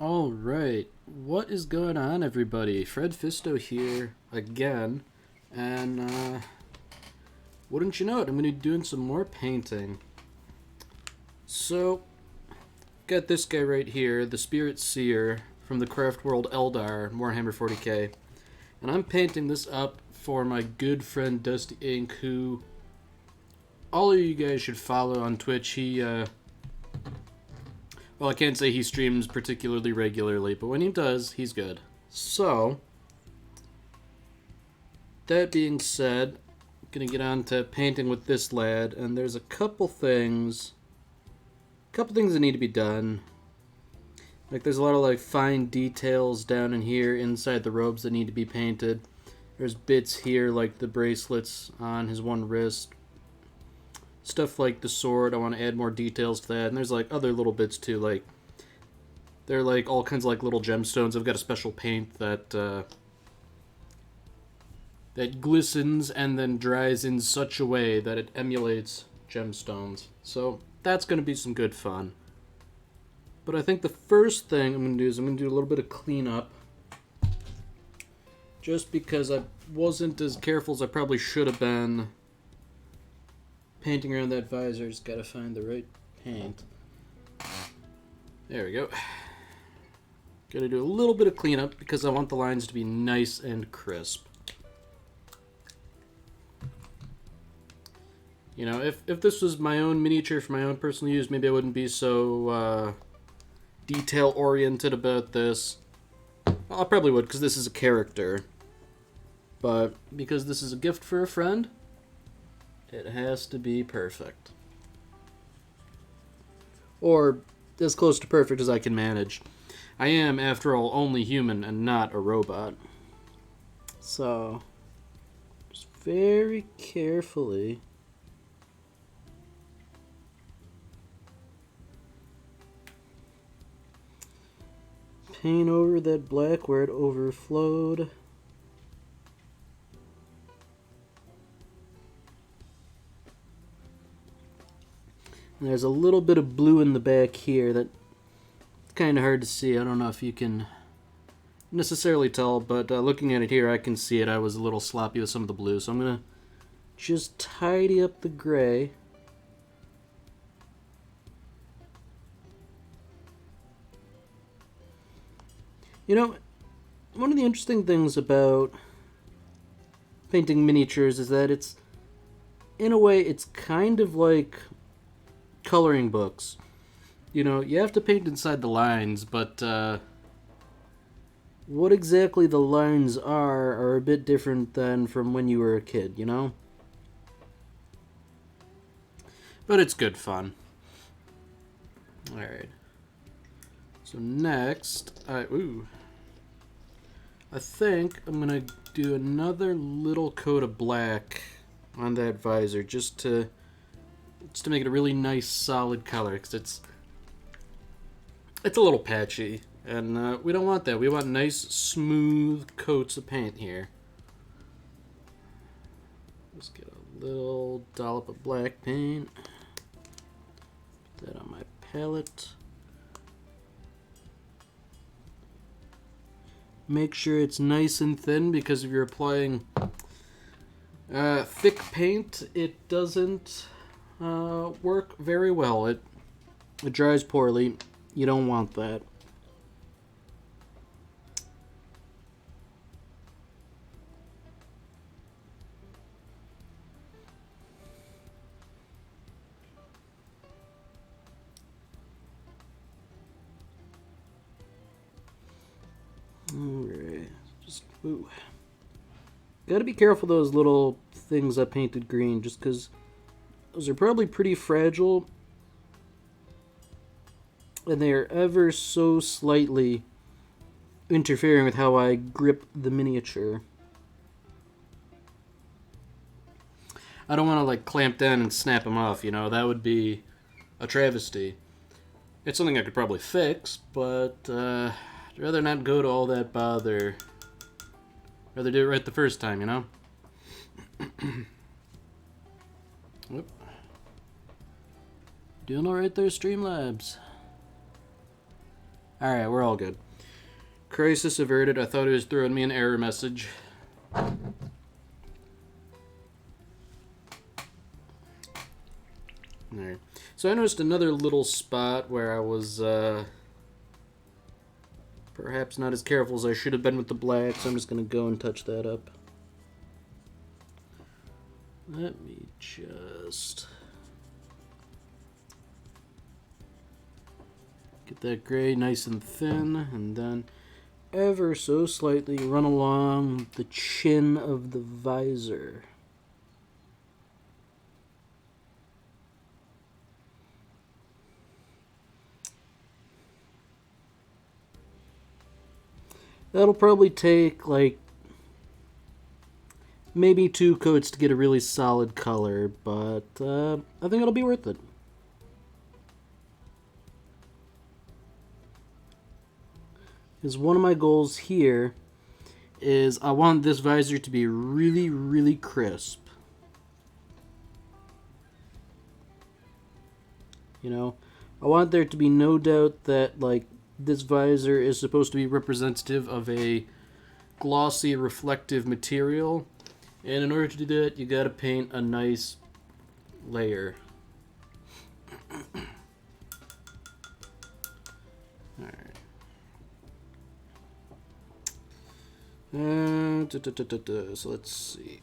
Alright, what is going on, everybody? Fred Fisto here again, and wouldn't you know it, I'm going to be doing some more painting. So, got this guy right here, the Spirit Seer from the Craft World Eldar, Warhammer 40k, and I'm painting this up for my good friend Dusty Ink, who all of you guys should follow on Twitch. Well, I can't say he streams particularly regularly, but when he does, he's good. So, that being said, I'm gonna get on to painting with this lad, and there's a couple things that need to be done. Like, there's a lot of, like, fine details down in here inside the robes that need to be painted. There's bits here, like the bracelets on his one wrist. Stuff like the sword, I want to add more details to that. And there's like other little bits too, like they're like all kinds of like little gemstones. I've got a special paint that that glistens and then dries in such a way that it emulates gemstones. So that's going to be some good fun. But I think the first thing I'm going to do is I'm going to do a little bit of cleanup. Just because I wasn't as careful as I probably should have been painting around that visor. Just gotta find the right paint. There we go. Gotta do a little bit of cleanup because I want the lines to be nice and crisp. You know, if this was my own miniature for my own personal use, maybe I wouldn't be so detail-oriented about this. Well, I probably would because this is a character. But because this is a gift for a friend, it has to be perfect. Or as close to perfect as I can manage. I am, after all, only human and not a robot. So, just very carefully paint over that black where it overflowed. And there's a little bit of blue in the back here that's kind of hard to see. I don't know if you can necessarily tell, but looking at it here, I can see it. I was a little sloppy with some of the blue, so I'm going to just tidy up the gray. You know, one of the interesting things about painting miniatures is that it's, in a way, it's kind of like coloring books. You know, you have to paint inside the lines, but what exactly the lines are a bit different than from when you were a kid, you know? But it's good fun. Alright. So next, I think I'm gonna do another little coat of black on that visor just to make it a really nice solid color, because it's a little patchy, and we don't want that. We want nice smooth coats of paint here. Let's get a little dollop of black paint, put that on my palette. Make sure it's nice and thin, because if you're applying thick paint, it doesn't work very well. It dries poorly. You don't want that. Alright, just gotta be careful those little things I painted green, just because those are probably pretty fragile, and they are ever so slightly interfering with how I grip the miniature. I don't want to like clamp down and snap them off, you know, that would be a travesty. It's something I could probably fix, but I'd rather not go to all that bother. Rather do it right the first time, you know? Whoop. Doing alright there, Streamlabs. Alright, we're all good. Crisis averted. I thought it was throwing me an error message. Alright. So I noticed another little spot where I was perhaps not as careful as I should have been with the black, so I'm just going to go and touch that up. Let me just get that gray nice and thin, and then ever so slightly run along the chin of the visor. That'll probably take like maybe 2 coats to get a really solid color, but I think it'll be worth it. Because one of my goals here is I want this visor to be really, really crisp. You know, I want there to be no doubt that, like, this visor is supposed to be representative of a glossy, reflective material. And in order to do that, you gotta paint a nice layer. Alright. So let's see.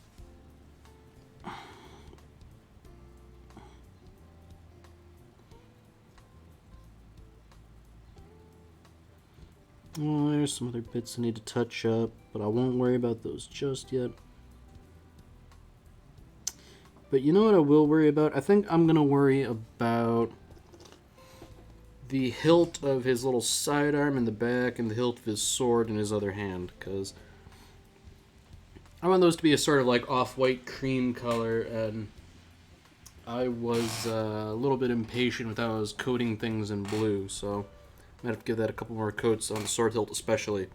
Oh, there's some other bits I need to touch up, but I won't worry about those just yet. But you know what I will worry about? I think I'm going to worry about the hilt of his little sidearm in the back and the hilt of his sword in his other hand, because I want those to be a sort of like off-white cream color, and I was a little bit impatient with how I was coating things in blue, so I might have to give that a couple more coats on the sword hilt especially.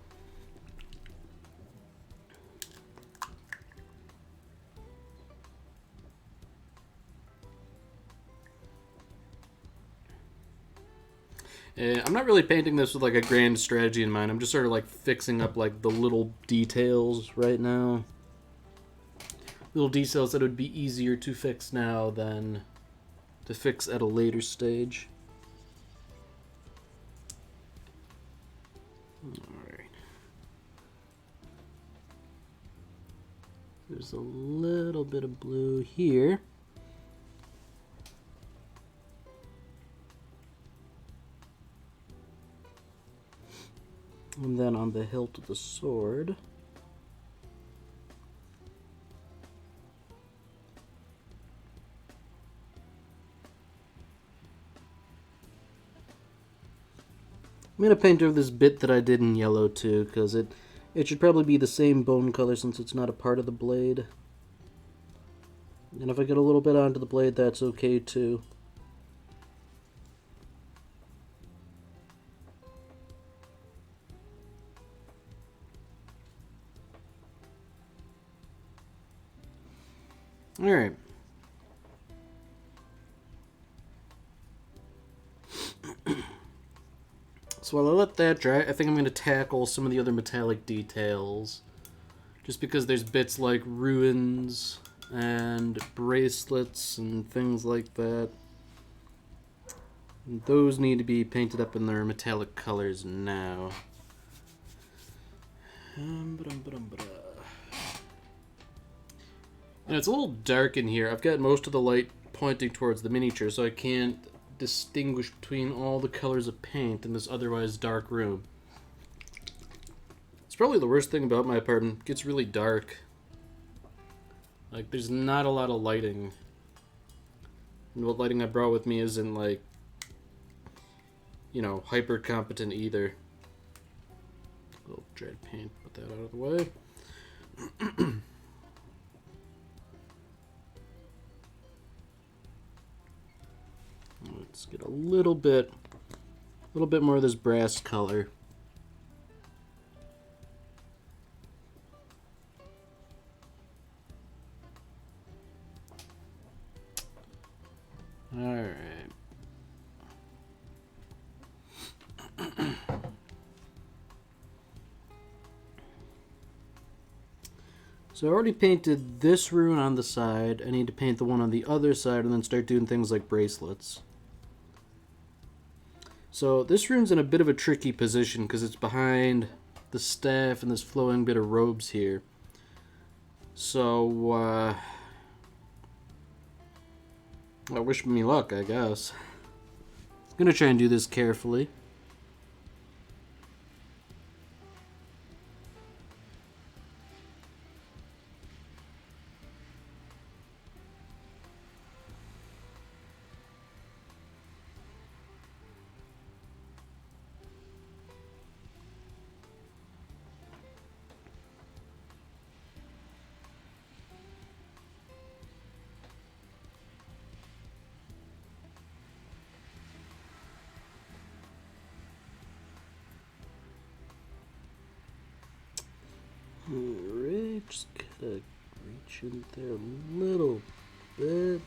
I'm not really painting this with like a grand strategy in mind. I'm just sort of like fixing up like the little details right now. Little details that would be easier to fix now than to fix at a later stage. Alright. There's a little bit of blue here. And then on the hilt of the sword. I'm going to paint over this bit that I did in yellow too, because it should probably be the same bone color since it's not a part of the blade. And if I get a little bit onto the blade, that's okay too. Alright. So while I let that dry, I think I'm going to tackle some of the other metallic details. Just because there's bits like ruins and bracelets and things like that. And those need to be painted up in their metallic colors now. And it's a little dark in here. I've got most of the light pointing towards the miniature, so I can't distinguish between all the colors of paint in this otherwise dark room. It's probably the worst thing about my apartment. It gets really dark. Like, there's not a lot of lighting. And what lighting I brought with me isn't, like, you know, hyper competent either. A little dried paint, put that out of the way. Let's get a little bit more of this brass color. All right. So I already painted this rune on the side. I need to paint the one on the other side and then start doing things like bracelets. So this rune's in a bit of a tricky position because it's behind the staff and this flowing bit of robes here. So, wish me luck, I guess. I'm gonna try and do this carefully. Alright, just gotta reach in there a little bit.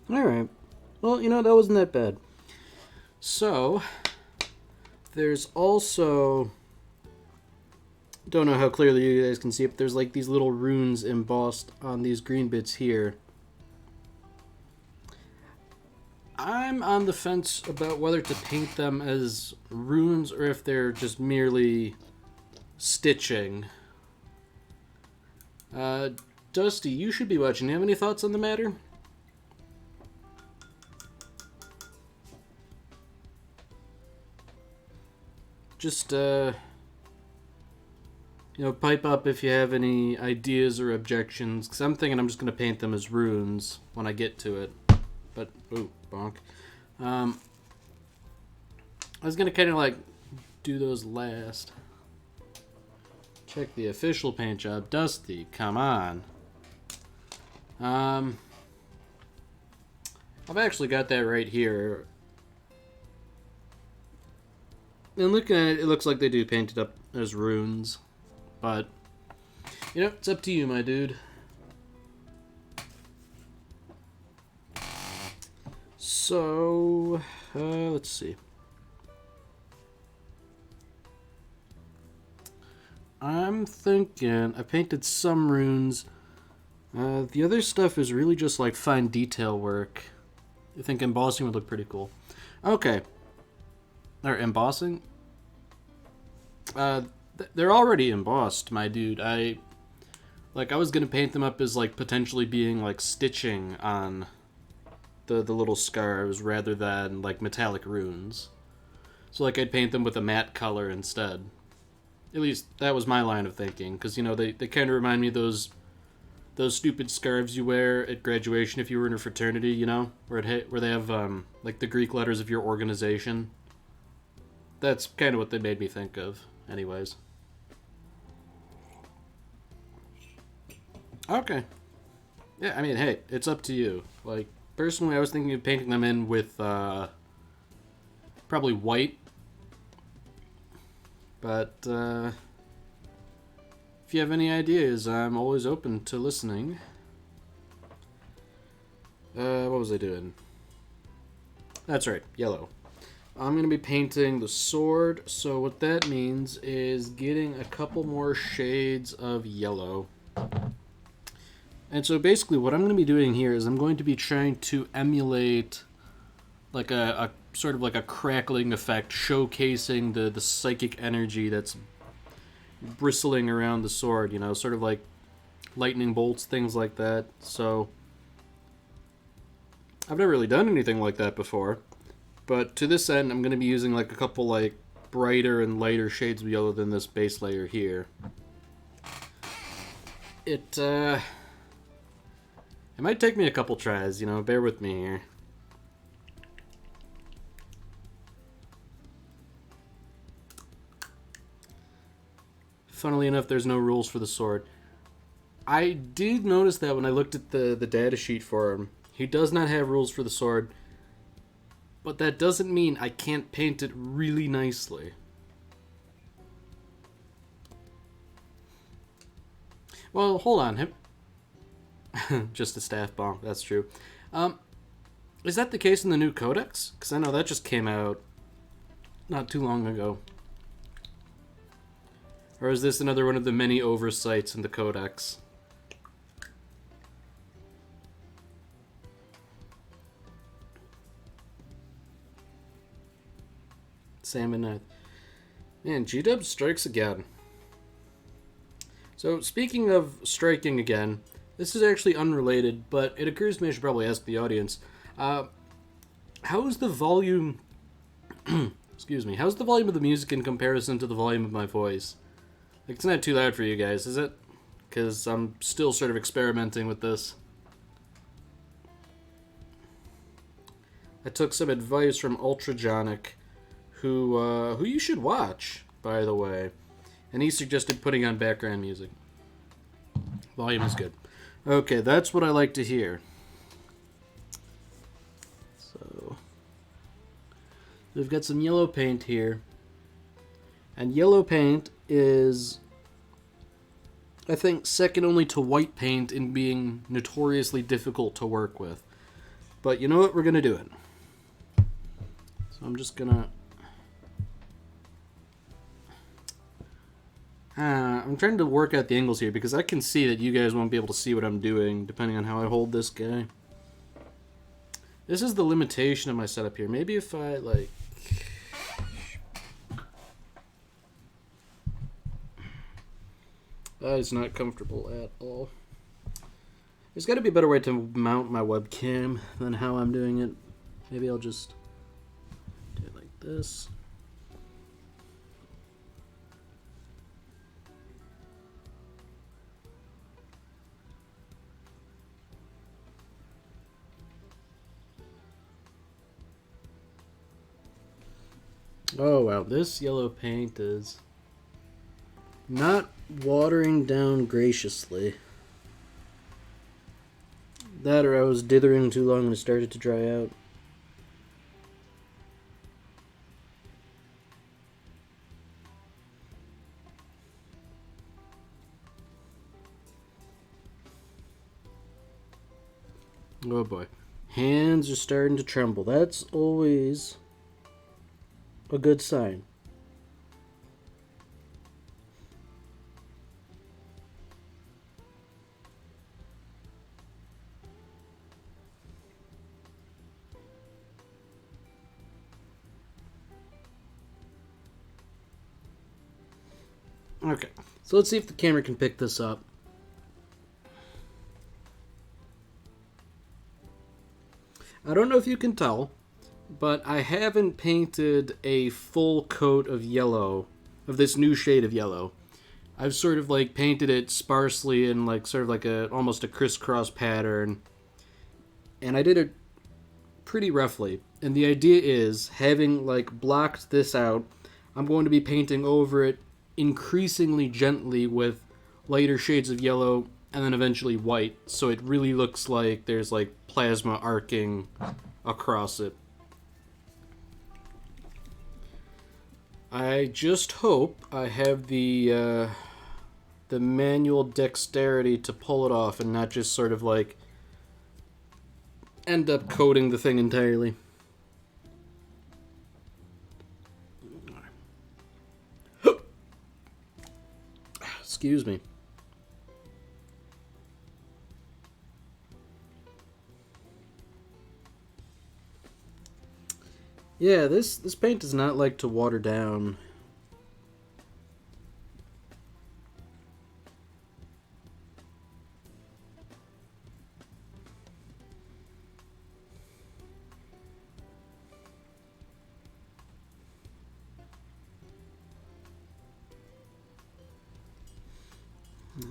Alright. Well, you know, that wasn't that bad. So, there's also... Don't know how clearly you guys can see it, but there's like these little runes embossed on these green bits here. I'm on the fence about whether to paint them as runes or if they're just merely stitching. Dusty, you should be watching. Do you have any thoughts on the matter? Just, you know, pipe up if you have any ideas or objections, because I'm thinking I'm just going to paint them as runes when I get to it. But, ooh, bonk. I was going to kind of, like, do those last. Check the official paint job. Dusty, come on. I've actually got that right here. And looking at it, it looks like they do paint it up as runes. But, you know, it's up to you, my dude. So, let's see. I'm thinking I painted some runes. The other stuff is really just like fine detail work. I think embossing would look pretty cool. Okay. Or embossing? They're already embossed, my dude. I was gonna paint them up as like potentially being like stitching on the little scarves rather than like metallic runes. So like I'd paint them with a matte color instead. At least that was my line of thinking, because you know they kind of remind me of those stupid scarves you wear at graduation if you were in a fraternity, you know, where they have like the Greek letters of your organization. That's kind of what they made me think of, anyways. Okay. Yeah, I mean, hey, it's up to you. Like, personally, I was thinking of painting them in with probably white. But if you have any ideas, I'm always open to listening. What was I doing? That's right, yellow. I'm going to be painting the sword, so what that means is getting a couple more shades of yellow. And so basically what I'm going to be doing here is I'm going to be trying to emulate like a sort of like a crackling effect, showcasing the psychic energy that's bristling around the sword, you know, sort of like lightning bolts, things like that. So I've never really done anything like that before. But to this end, I'm going to be using like a couple like brighter and lighter shades of yellow than this base layer here. It might take me a couple tries, you know, bear with me here. Funnily enough, there's no rules for the sword. I did notice that when I looked at the data sheet for him. He does not have rules for the sword. but that doesn't mean I can't paint it really nicely. Well, hold on. Just a staff bomb, that's true. Is that the case in the new codex? Because I know that just came out not too long ago. Or is this another one of the many oversights in the codex? Salmon Knife. Man, G-Dub strikes again. So, speaking of striking again, this is actually unrelated, but it occurs to me I should probably ask the audience. How is the volume... excuse me. How's the volume of the music in comparison to the volume of my voice? Like, it's not too loud for you guys, is it? Because I'm still sort of experimenting with this. I took some advice from Ultrajonic, who you should watch, by the way. And he suggested putting on background music. Volume is good. Okay, that's what I like to hear. So, we've got some yellow paint here. And yellow paint is, I think, second only to white paint in being notoriously difficult to work with. But you know what? We're going to do it. So I'm just going to... I'm trying to work out the angles here because I can see that you guys won't be able to see what I'm doing depending on how I hold this guy. This is the limitation of my setup here. Maybe if I, like... That is not comfortable at all. There's got to be a better way to mount my webcam than how I'm doing it. Maybe I'll just do it like this. Oh wow, this yellow paint is not watering down graciously. That or I was dithering too long and it started to dry out. Oh boy. Hands are starting to tremble. That's always a good sign. Okay, so let's see if the camera can pick this up. I don't know if you can tell, but I haven't painted a full coat of yellow, of this new shade of yellow. I've sort of like painted it sparsely in like sort of like a almost a crisscross pattern, and I did it pretty roughly. And the idea is, having like blocked this out, I'm going to be painting over it increasingly gently with lighter shades of yellow and then eventually white, so it really looks like there's like plasma arcing across it. I just hope I have the manual dexterity to pull it off and not just sort of like end up coating the thing entirely. Excuse me. Yeah, this paint does not like to water down.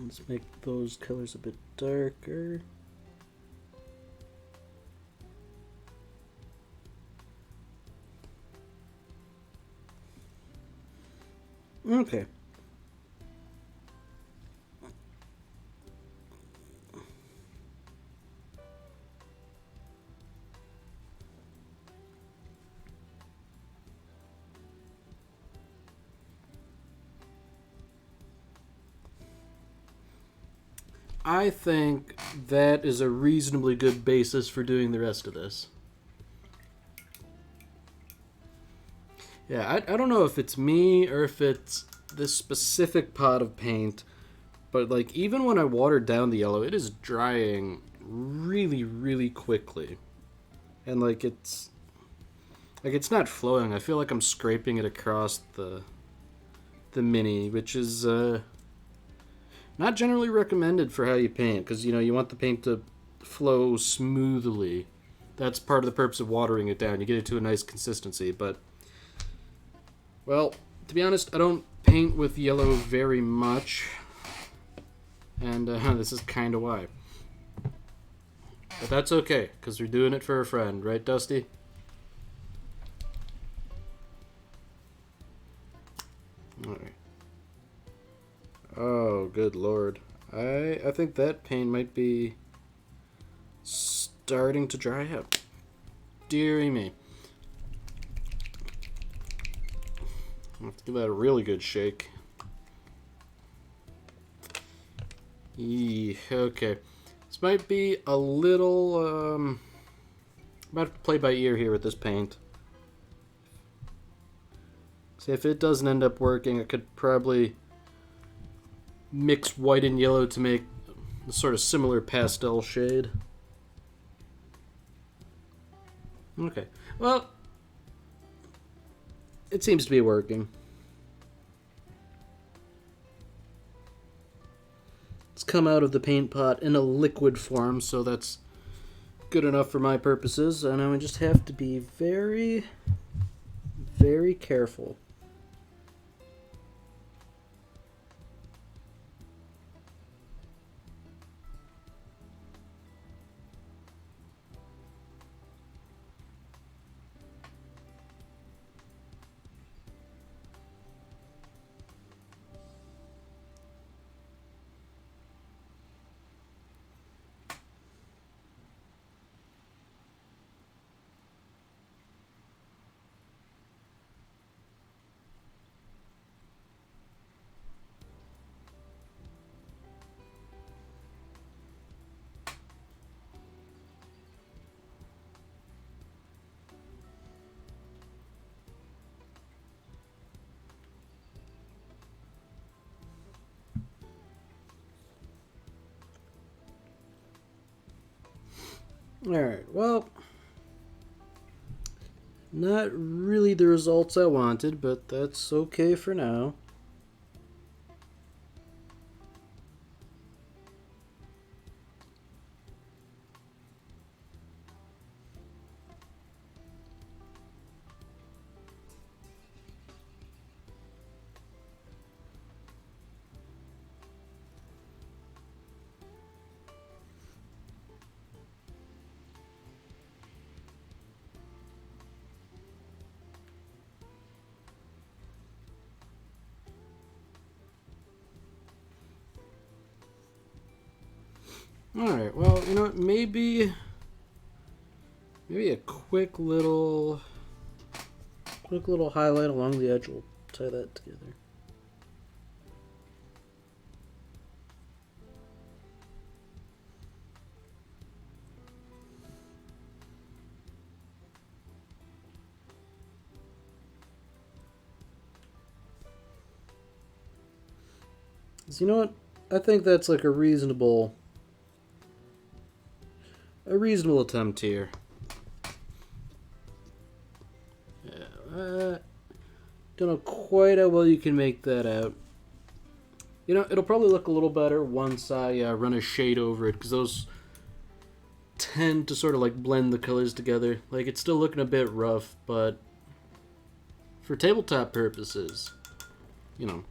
Let's make those colors a bit darker. Okay. I think that is a reasonably good basis for doing the rest of this. Yeah, I don't know if it's me or if it's this specific pot of paint, but like even when I watered down the yellow, it is drying really, really quickly. And like it's not flowing. I feel like I'm scraping it across the mini, which is not generally recommended for how you paint, because you want the paint to flow smoothly. That's part of the purpose of watering it down. You get it to a nice consistency, but well, to be honest, I don't paint with yellow very much, and this is kind of why. But that's okay, because we're doing it for a friend, right, Dusty? Alright. Oh, good lord. I think that paint might be starting to dry up. Deary me. I'll have to give that a really good shake. Okay. This might be a little, I'm about to play by ear here with this paint. See, if it doesn't end up working, I could probably mix white and yellow to make a sort of similar pastel shade. Okay. Well, it seems to be working. It's come out of the paint pot in a liquid form, so that's good enough for my purposes, and I just have to be very, very careful. Alright, well, not really the results I wanted, but that's okay for now. Alright, well, you know what, maybe a quick little highlight along the edge will tie that together. So you know what? I think that's like a reasonable attempt here. Yeah, don't know quite how well you can make that out. You know, it'll probably look a little better once I run a shade over it, because those tend to sort of like blend the colors together. Like, it's still looking a bit rough, but for tabletop purposes, you know,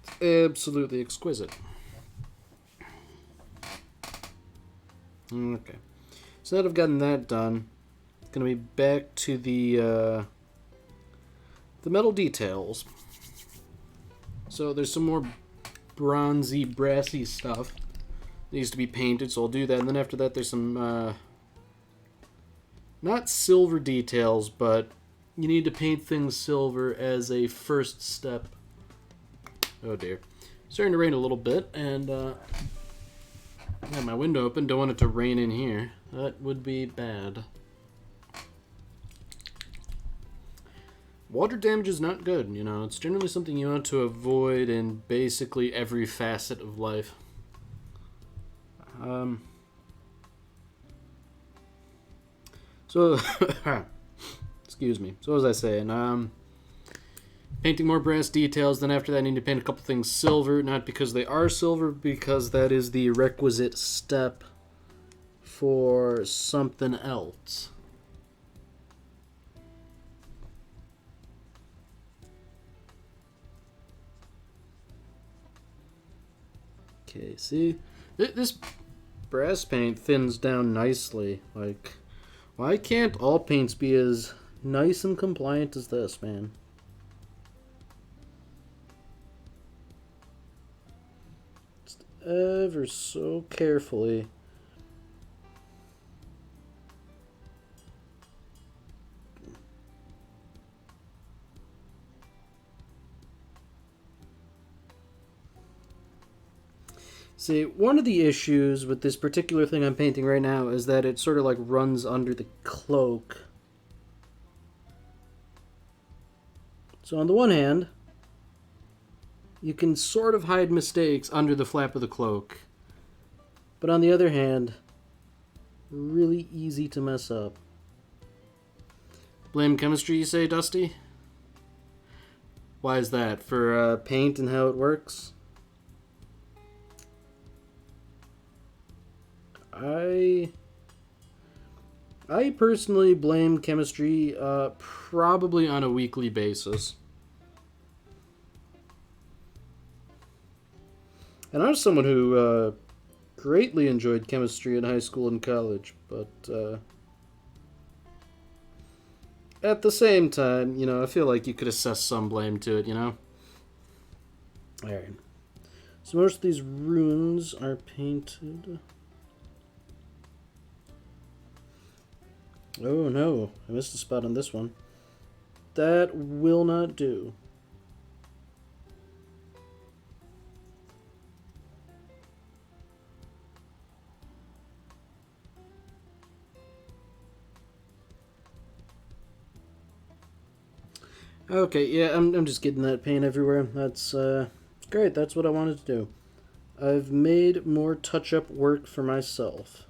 it's absolutely exquisite. Okay, so now that I've gotten that done, it's gonna be back to the metal details. So there's some more bronzy, brassy stuff that needs to be painted, so I'll do that. And then after that, there's some not silver details, but you need to paint things silver as a first step. Oh dear, starting to rain a little bit, and Got my window open. Don't want it to rain in here. That would be bad. Water damage is not good, you know. It's generally something you want to avoid in basically every facet of life. So, excuse me. So, as I was saying, painting more brass details. Then after that, I need to paint a couple things silver. Not because they are silver, because that is the requisite step for something else. Okay, see? This brass paint thins down nicely. Like, why can't all paints be as nice and compliant as this, man? Just ever so carefully. See, one of the issues with this particular thing I'm painting right now is that it sort of like runs under the cloak. So on the one hand, you can sort of hide mistakes under the flap of the cloak. But on the other hand, really easy to mess up. Blame chemistry, you say, Dusty? Why is that? For paint and how it works? I personally blame chemistry probably on a weekly basis. And I was someone who greatly enjoyed chemistry in high school and college, but at the same time, you know, I feel like you could assess some blame to it, you know? Alright. So most of these runes are painted. Oh no, I missed a spot on this one. That will not do. Okay, yeah, I'm just getting that paint everywhere. That's great, that's what I wanted to do. I've made more touch-up work for myself.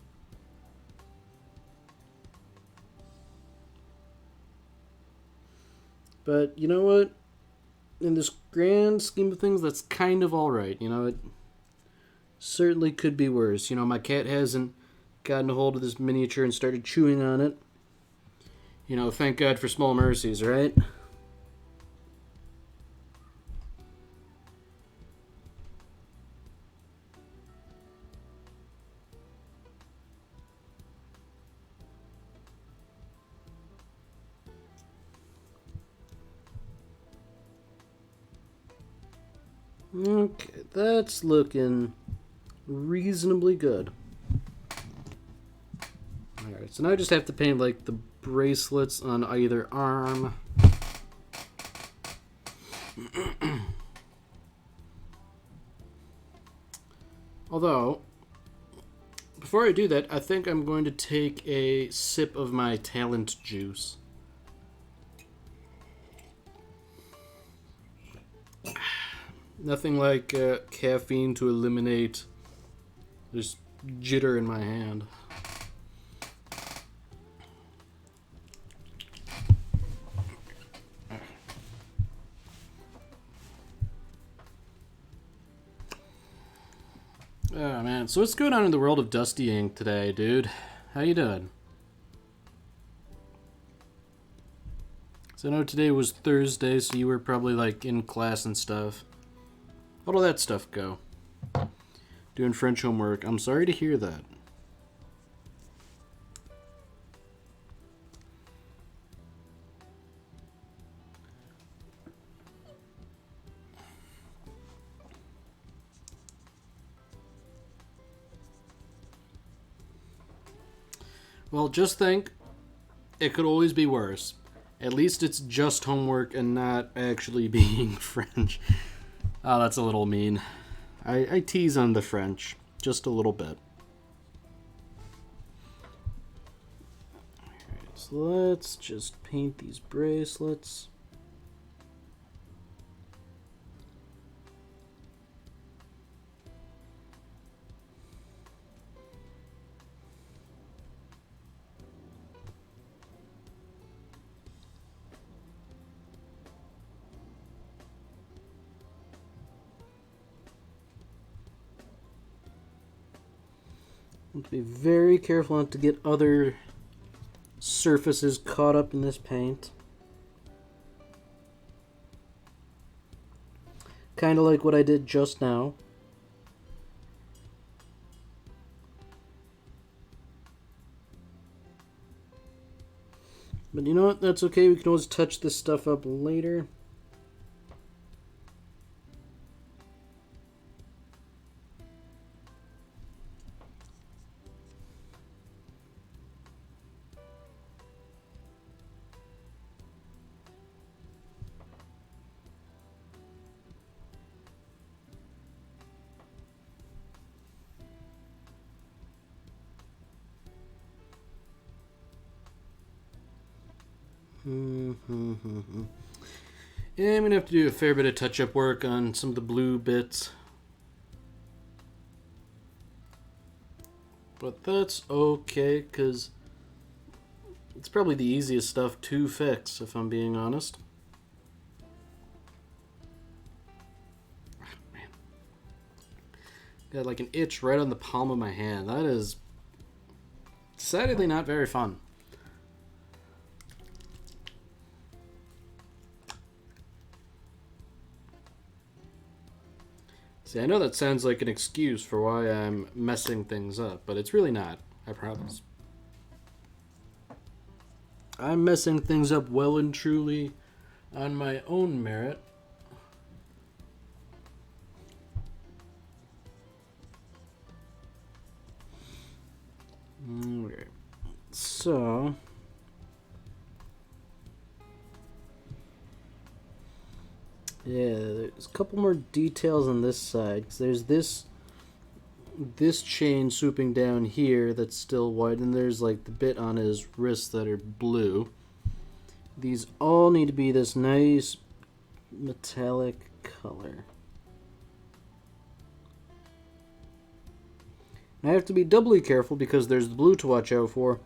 But you know what? In this grand scheme of things, that's kind of alright. You know, it certainly could be worse. You know, my cat hasn't gotten a hold of this miniature and started chewing on it. You know, thank God for small mercies, right? Okay, that's looking reasonably good. Alright, so now I just have to paint like the bracelets on either arm. Although, before I do that, I think I'm going to take a sip of my talent juice. Nothing like caffeine to eliminate this jitter in my hand. Oh man, so what's going on in the world of Dusty Ink today, dude? How you doing? So I know today was Thursday, so you were probably like in class and stuff. How'd all that stuff go? Doing French homework. I'm sorry to hear that. Well, just think, it could always be worse. At least it's just homework and not actually being French. Oh, that's a little mean. I tease on the French, just a little bit. So let's just paint these bracelets. Have to be very careful not to get other surfaces caught up in this paint. Kind of like what I did just now. But you know what? That's okay. We can always touch this stuff up later. Yeah, I'm going to have to do a fair bit of touch-up work on some of the blue bits. But that's okay, because it's probably the easiest stuff to fix, if I'm being honest. Oh, man. Got like an itch right on the palm of my hand. That is decidedly not very fun. See, I know that sounds like an excuse for why I'm messing things up, but it's really not, I promise. I'm messing things up well and truly on my own merit. Okay. So... yeah, there's a couple more details on this side. 'Cause there's this chain swooping down here that's still white, and there's like the bit on his wrist that are blue. These all need to be this nice metallic color. I have to be doubly careful because there's the blue to watch out for.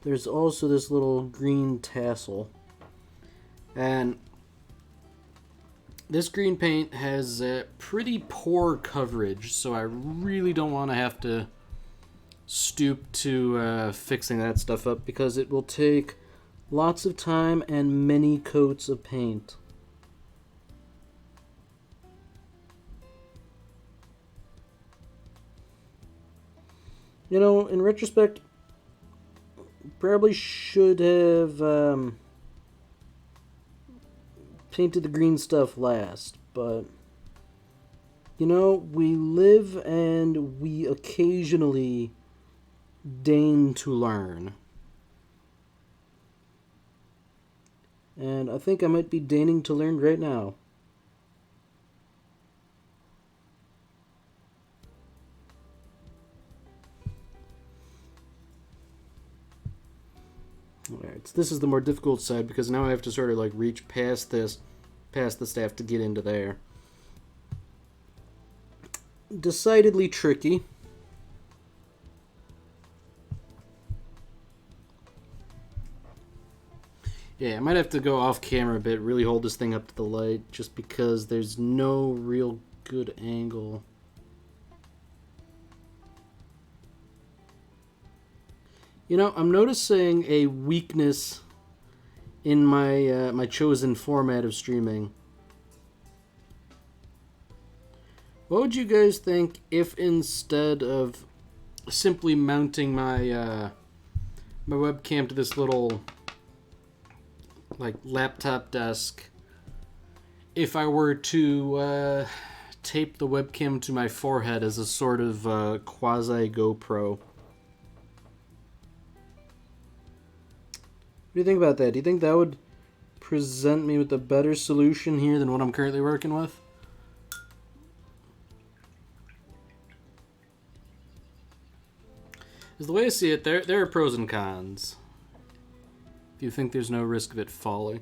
There's also this little green tassel. And this green paint has pretty poor coverage, so I really don't want to have to stoop to fixing that stuff up because it will take lots of time and many coats of paint. You know, in retrospect, probably should have painted the green stuff last, but you know, we live and we occasionally deign to learn. And I think I might be deigning to learn right now. Alright, so this is the more difficult side because now I have to sort of like reach past this, past the staff to get into there. Decidedly tricky. Yeah, I might have to go off camera a bit, really hold this thing up to the light, just because there's no real good angle. You know, I'm noticing a weakness in my my chosen format of streaming. What would you guys think if instead of simply mounting my my webcam to this little like laptop desk, if I were to tape the webcam to my forehead as a sort of quasi GoPro? What do you think about that? Do you think that would present me with a better solution here than what I'm currently working with? Because the way I see it, there are pros and cons. Do you think there's no risk of it falling?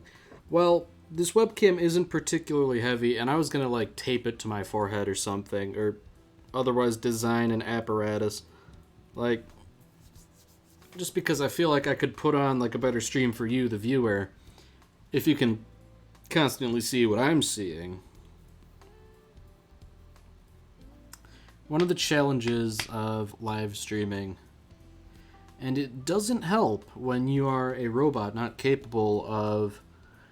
Well, this webcam isn't particularly heavy, and I was gonna like tape it to my forehead or something, or otherwise design an apparatus. Like, just because I feel like I could put on like a better stream for you, the viewer, if you can constantly see what I'm seeing. One of the challenges of live streaming, and it doesn't help when you are a robot not capable of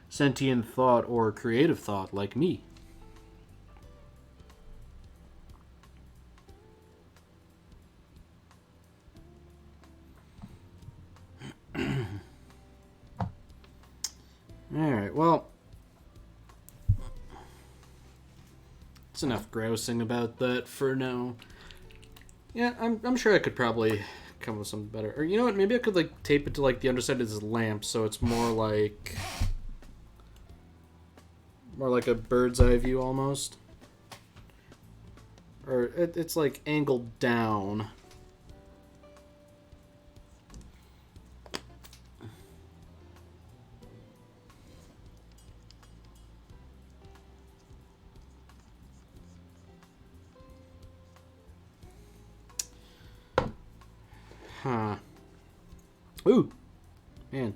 sentient thought or creative thought like me. Alright, well, it's enough grousing about that for now. Yeah, I'm sure I could probably come up with something better. Or you know what, maybe I could like tape it to like the underside of this lamp so it's more like a bird's eye view almost. Or it's like angled down. Huh. Ooh. Man.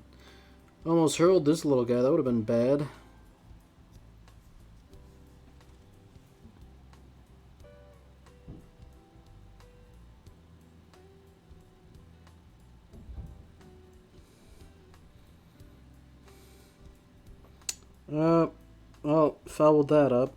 Almost hurled this little guy. That would have been bad. Well, fouled that up.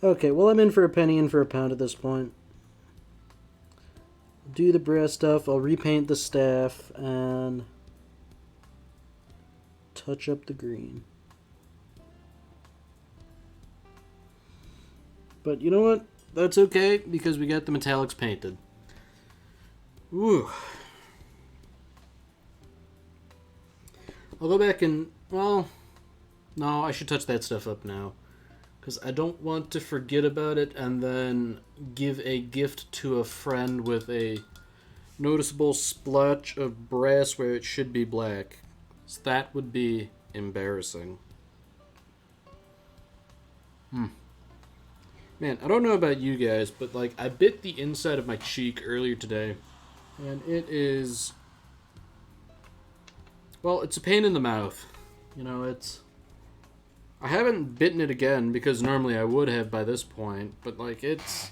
Okay, well, I'm in for a penny, in for a pound at this point. Do the brass stuff, I'll repaint the staff, and touch up the green. But you know what? That's okay, because we got the metallics painted. Ooh. I'll go back and, well, no, I should touch that stuff up now. Because I don't want to forget about it and then give a gift to a friend with a noticeable splotch of brass where it should be black. So that would be embarrassing. Man, I don't know about you guys, but like I bit the inside of my cheek earlier today, and it is, well, it's a pain in the mouth. You know, I haven't bitten it again because normally I would have by this point, but like it's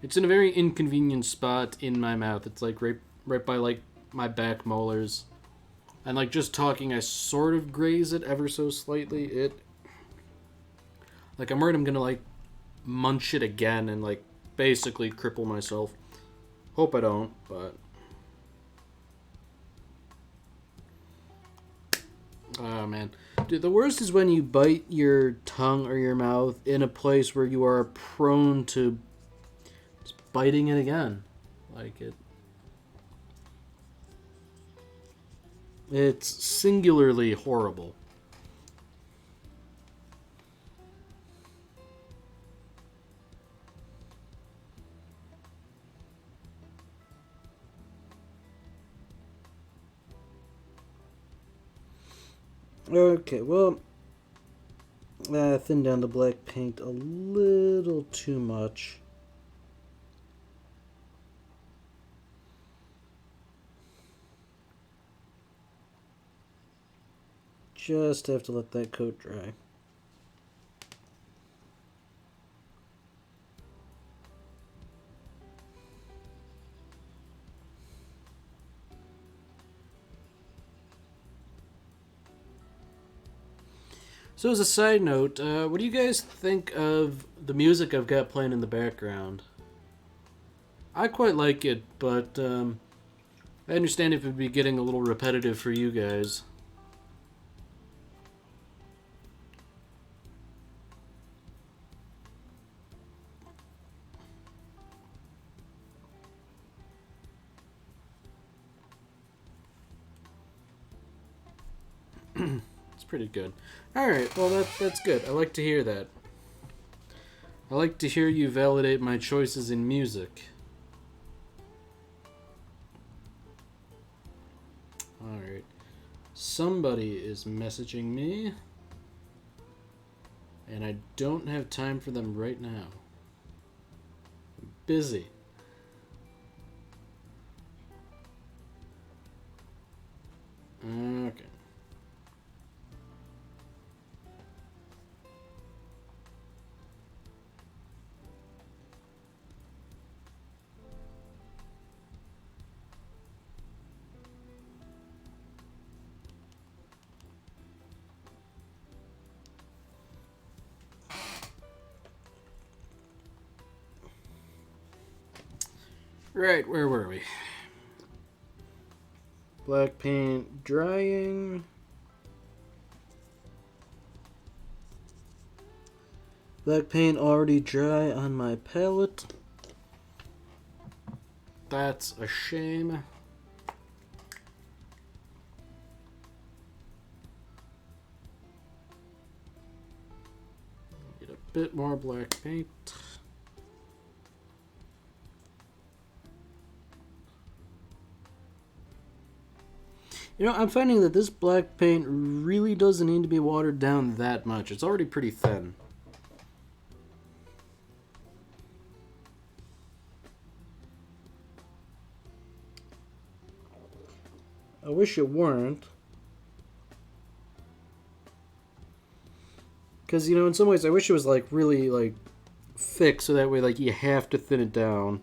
in a very inconvenient spot in my mouth. It's like right by like my back molars. And like just talking, I sort of graze it ever so slightly. Like I'm worried I'm gonna like munch it again and like basically cripple myself. Hope I don't, but oh man. Dude, the worst is when you bite your tongue or your mouth in a place where you are prone to just biting it again. Like it's singularly horrible. Okay, well, thin down the black paint a little too much. Just have to let that coat dry. So as a side note, what do you guys think of the music I've got playing in the background? I quite like it, but I understand if it would be getting a little repetitive for you guys. It's pretty good. Alright, well that's good. I like to hear that. I like to hear you validate my choices in music. Alright. Somebody is messaging me. And I don't have time for them right now. I'm busy. Okay. Right, where were we? Black paint drying. Black paint already dry on my palette. That's a shame. Get a bit more black paint. You know, I'm finding that this black paint really doesn't need to be watered down that much. It's already pretty thin. I wish it weren't. Because, you know, in some ways I wish it was, like, really, like, thick so that way, like, you have to thin it down.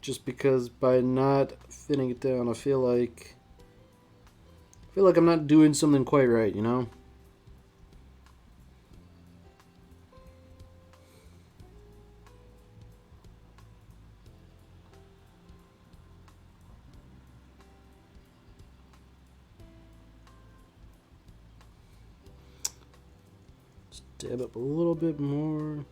Just because by not thinning it down, I feel like I'm not doing something quite right, you know? Just dab up a little bit more.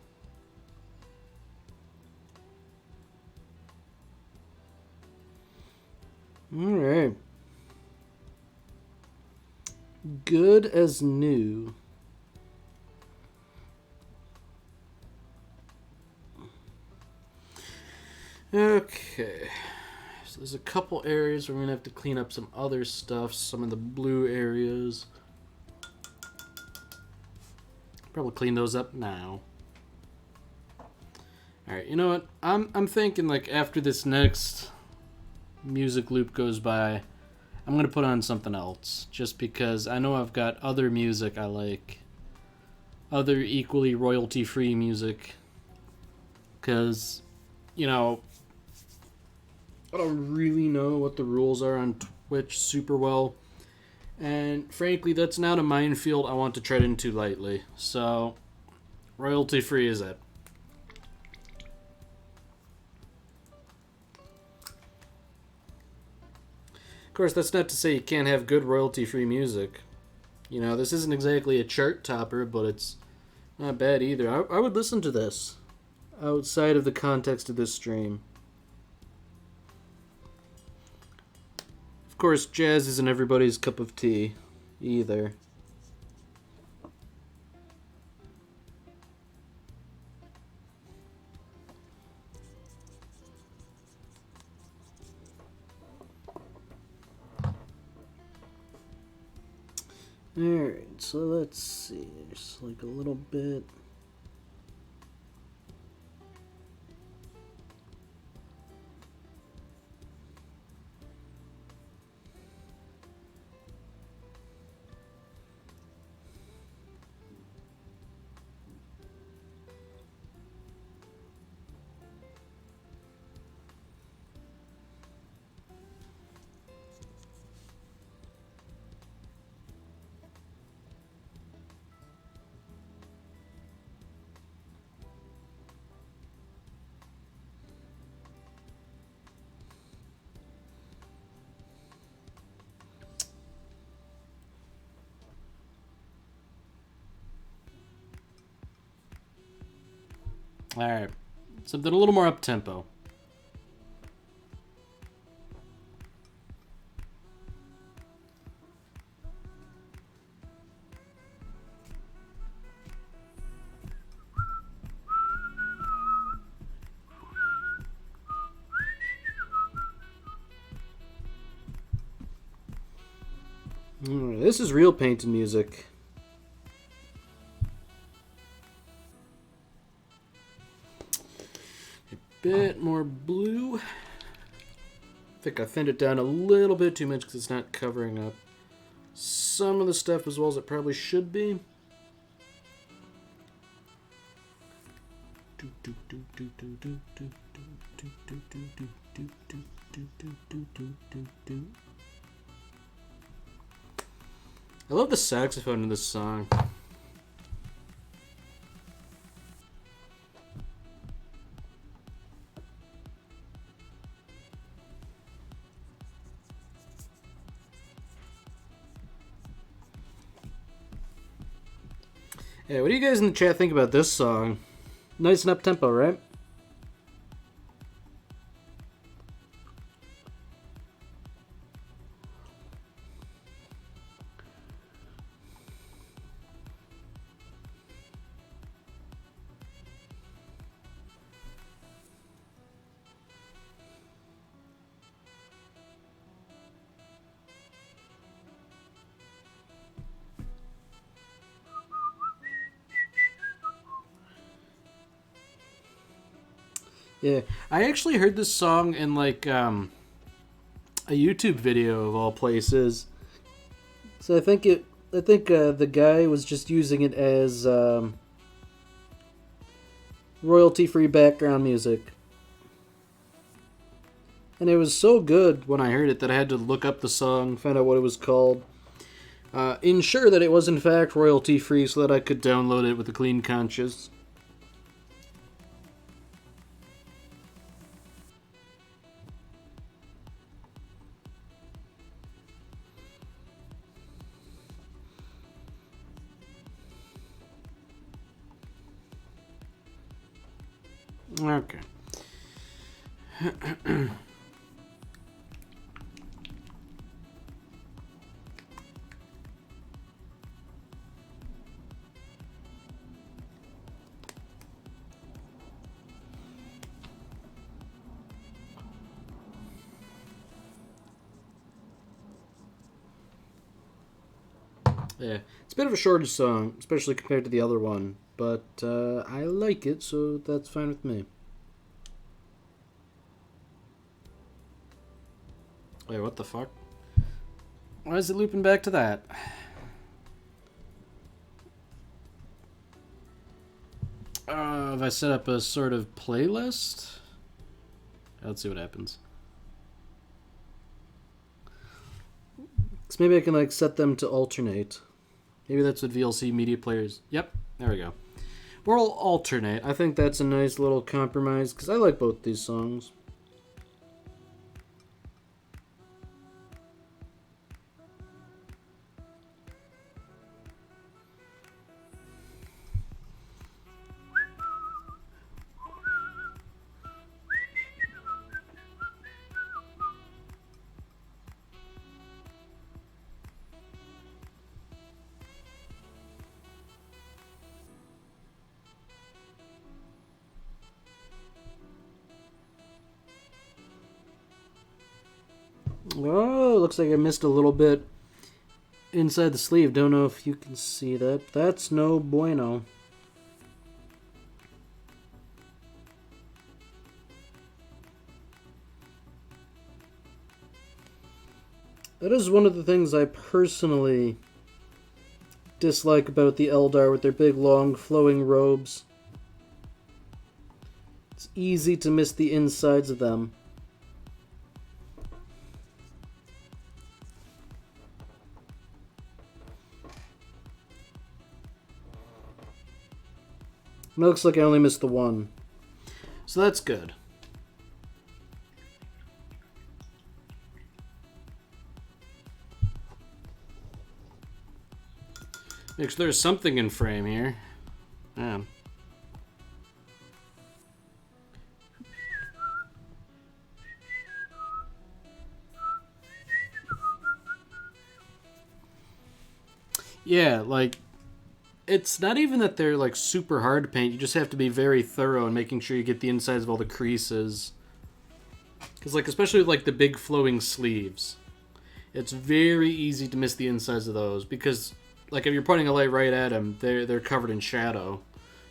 Alright. Good as new. Okay. So there's a couple areas where we're going to have to clean up some other stuff. Some of the blue areas. Probably clean those up now. Alright, you know what? I'm thinking, like, after this next music loop goes by, I'm going to put on something else. Just because I know I've got other music I like. Other equally royalty-free music. Because, you know, I don't really know what the rules are on Twitch super well. And frankly, that's not a minefield I want to tread into lightly. So, royalty-free is it. Of course, that's not to say you can't have good royalty-free music. You know, this isn't exactly a chart topper, but it's not bad either. I would listen to this outside of the context of this stream. Of course, jazz isn't everybody's cup of tea either. Alright, so let's see. There's like a little bit. Alright, something a little more up-tempo. This is real painted music. A bit more blue. I think I thinned it down a little bit too much because it's not covering up some of the stuff as well as it probably should be. I love the saxophone in this song. Yeah, what do you guys in the chat think about this song? Nice and up-tempo, right? Yeah, I actually heard this song in like a YouTube video of all places. So I think the guy was just using it as royalty-free background music, and it was so good when I heard it that I had to look up the song, find out what it was called, ensure that it was in fact royalty-free, so that I could download it with a clean conscience. Okay. Yeah, it's a bit of a shorter song, especially compared to the other one, but I like it, so that's fine with me. Wait, what the fuck? Why is it looping back to that? Have I set up a sort of playlist? Let's see what happens. So maybe I can like set them to alternate. Maybe that's what VLC media players... Yep, there we go. We'll alternate. I think that's a nice little compromise, because I like both these songs. Oh, looks like I missed a little bit inside the sleeve. Don't know if you can see that. That's no bueno. That is one of the things I personally dislike about the Eldar with their big, long, flowing robes. It's easy to miss the insides of them. It looks like I only missed the one. So that's good. Make sure there's something in frame here. Yeah. Yeah, like, it's not even that they're like super hard to paint. You just have to be very thorough in making sure you get the insides of all the creases. Because like, especially with like the big flowing sleeves, It's very easy to miss the insides of those because, like, if you're pointing a light right at them, they're covered in shadow.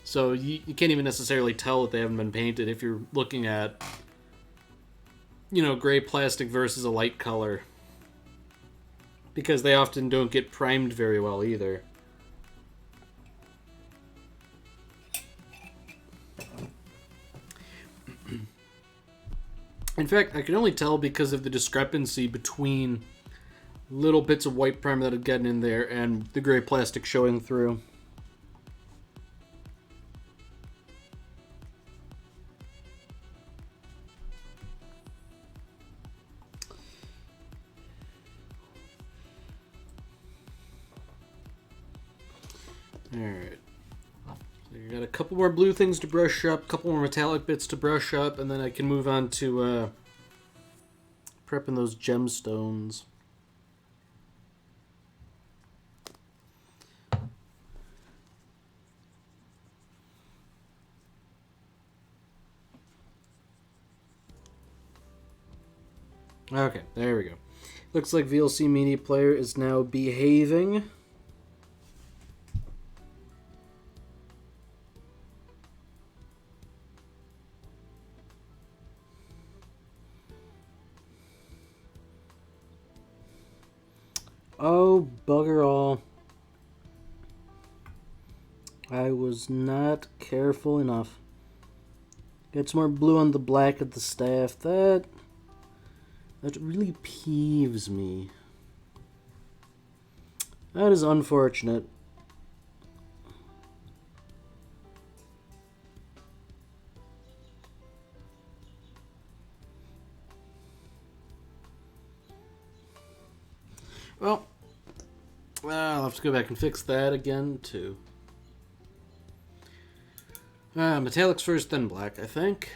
So you can't even necessarily tell that they haven't been painted if you're looking at, gray plastic versus a light color. Because they often don't get primed very well either. In fact, I can only tell because of the discrepancy between little bits of white primer that had gotten in there and the gray plastic showing through. Alright. So you got a couple more blue things to brush up, a couple more metallic bits to brush up, and then I can move on to prepping those gemstones. Okay, there we go. Looks like VLC Media Player is now behaving. Oh, bugger all. I was not careful enough. Get some more blue on the black of the staff. That really peeves me. That is unfortunate. Well, I'll have to go back and fix that again, too. Metallics first, then black, I think.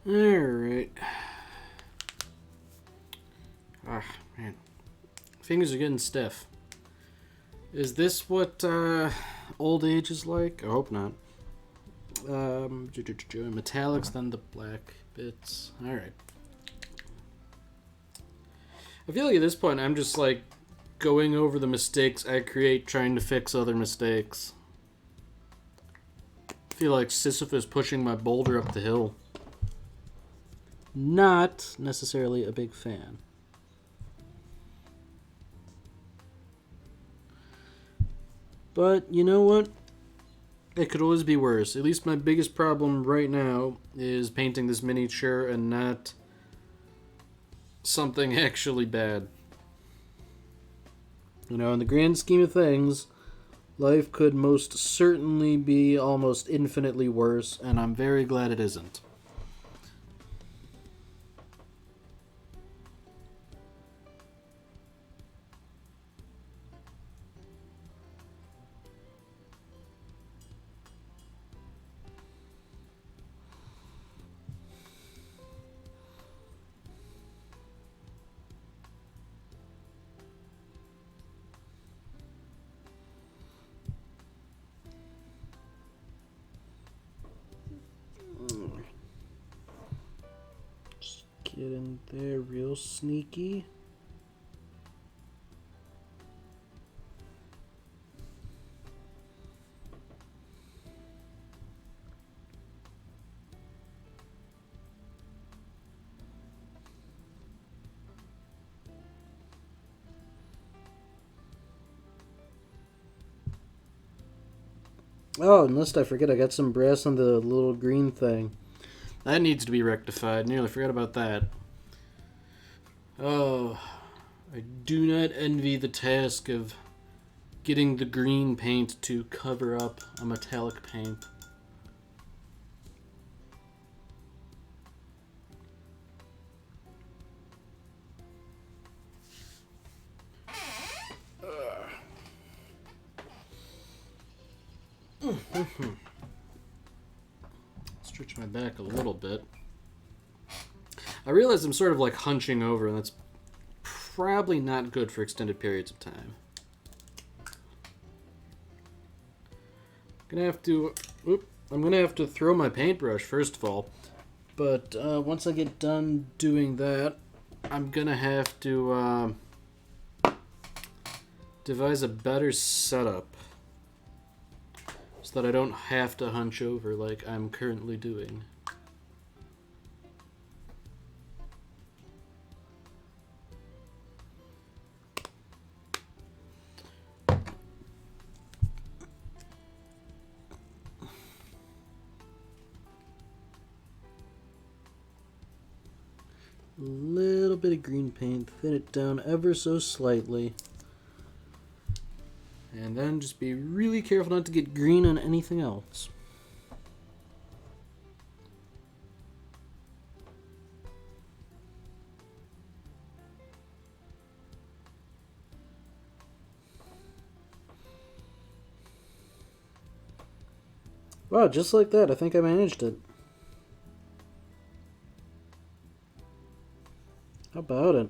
Alright. Ah, man. Fingers are getting stiff. Is this what old age is like? I hope not. Metallics, then the black bits. Alright. I feel like at this point I'm just like going over the mistakes I create trying to fix other mistakes. I feel like Sisyphus pushing my boulder up the hill. Not necessarily a big fan. But you know what? It could always be worse. At least my biggest problem right now is painting this miniature and not something actually bad. You know, in the grand scheme of things, life could most certainly be almost infinitely worse, and I'm very glad it isn't. Just get in there real sneaky. Oh, and lest I forget, I got some brass on the little green thing. That needs to be rectified. Nearly forgot about that. Oh, I do not envy the task of getting the green paint to cover up a metallic paint. Stretch my back a little bit. I realize I'm sort of like hunching over, and that's probably not good for extended periods of time. I'm gonna have to throw my paintbrush first of all. But once I get done doing that, I'm gonna have to devise a better setup so that I don't have to hunch over like I'm currently doing. A little bit of green paint, thin it down ever so slightly. And then just be really careful not to get green on anything else. Wow, just like that, I think I managed it. How about it?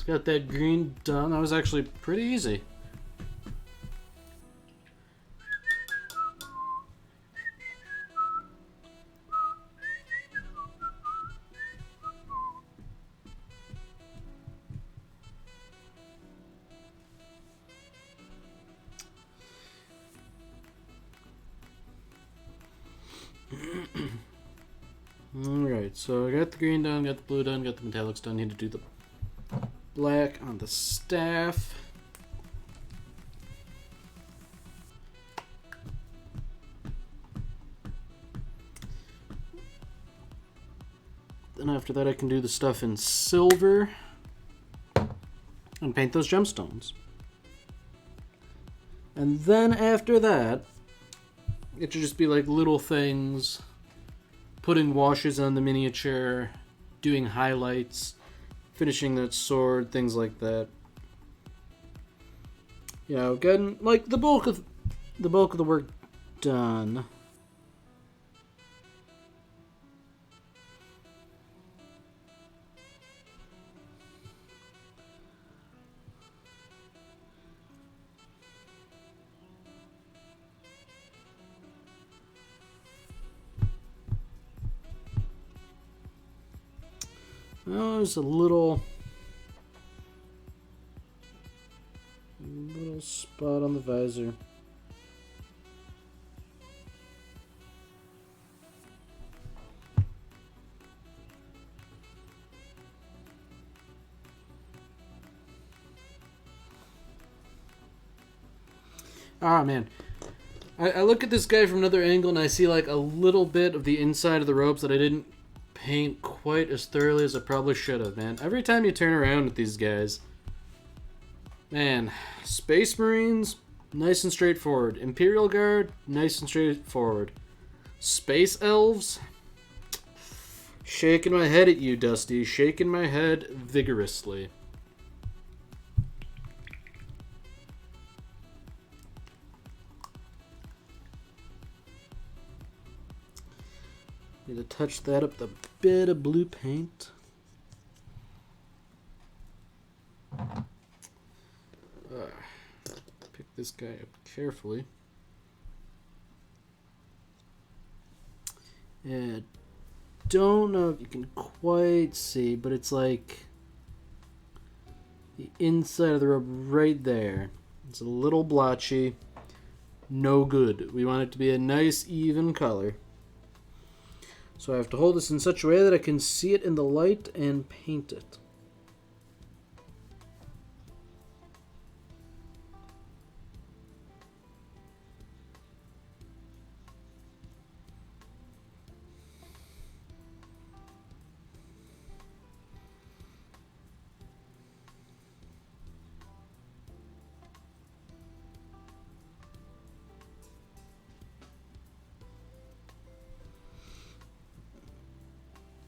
Got that green done. That was actually pretty easy. Alright, so I got the green done, got the blue done, got the metallics done. Need to do the black on the staff. Then after that I can do the stuff in silver and paint those gemstones. And then after that, it should just be like little things, putting washes on the miniature, doing highlights, finishing that sword, things like that. You know, getting like the bulk of the work done. Oh, there's a little spot on the visor. Ah, man. I look at this guy from another angle and I see like a little bit of the inside of the ropes that I didn't paint quite as thoroughly as I probably should have, man. Every time you turn around with these guys, man, Space Marines, nice and straightforward. Imperial Guard, nice and straightforward. Space Elves, shaking my head at you, Dusty. Shaking my head vigorously. Need to touch that up with a bit of blue paint. Pick this guy up carefully. And don't know if you can quite see, but it's like the inside of the robe right there. It's a little blotchy. No good. We want it to be a nice, even color. So I have to hold this in such a way that I can see it in the light and paint it.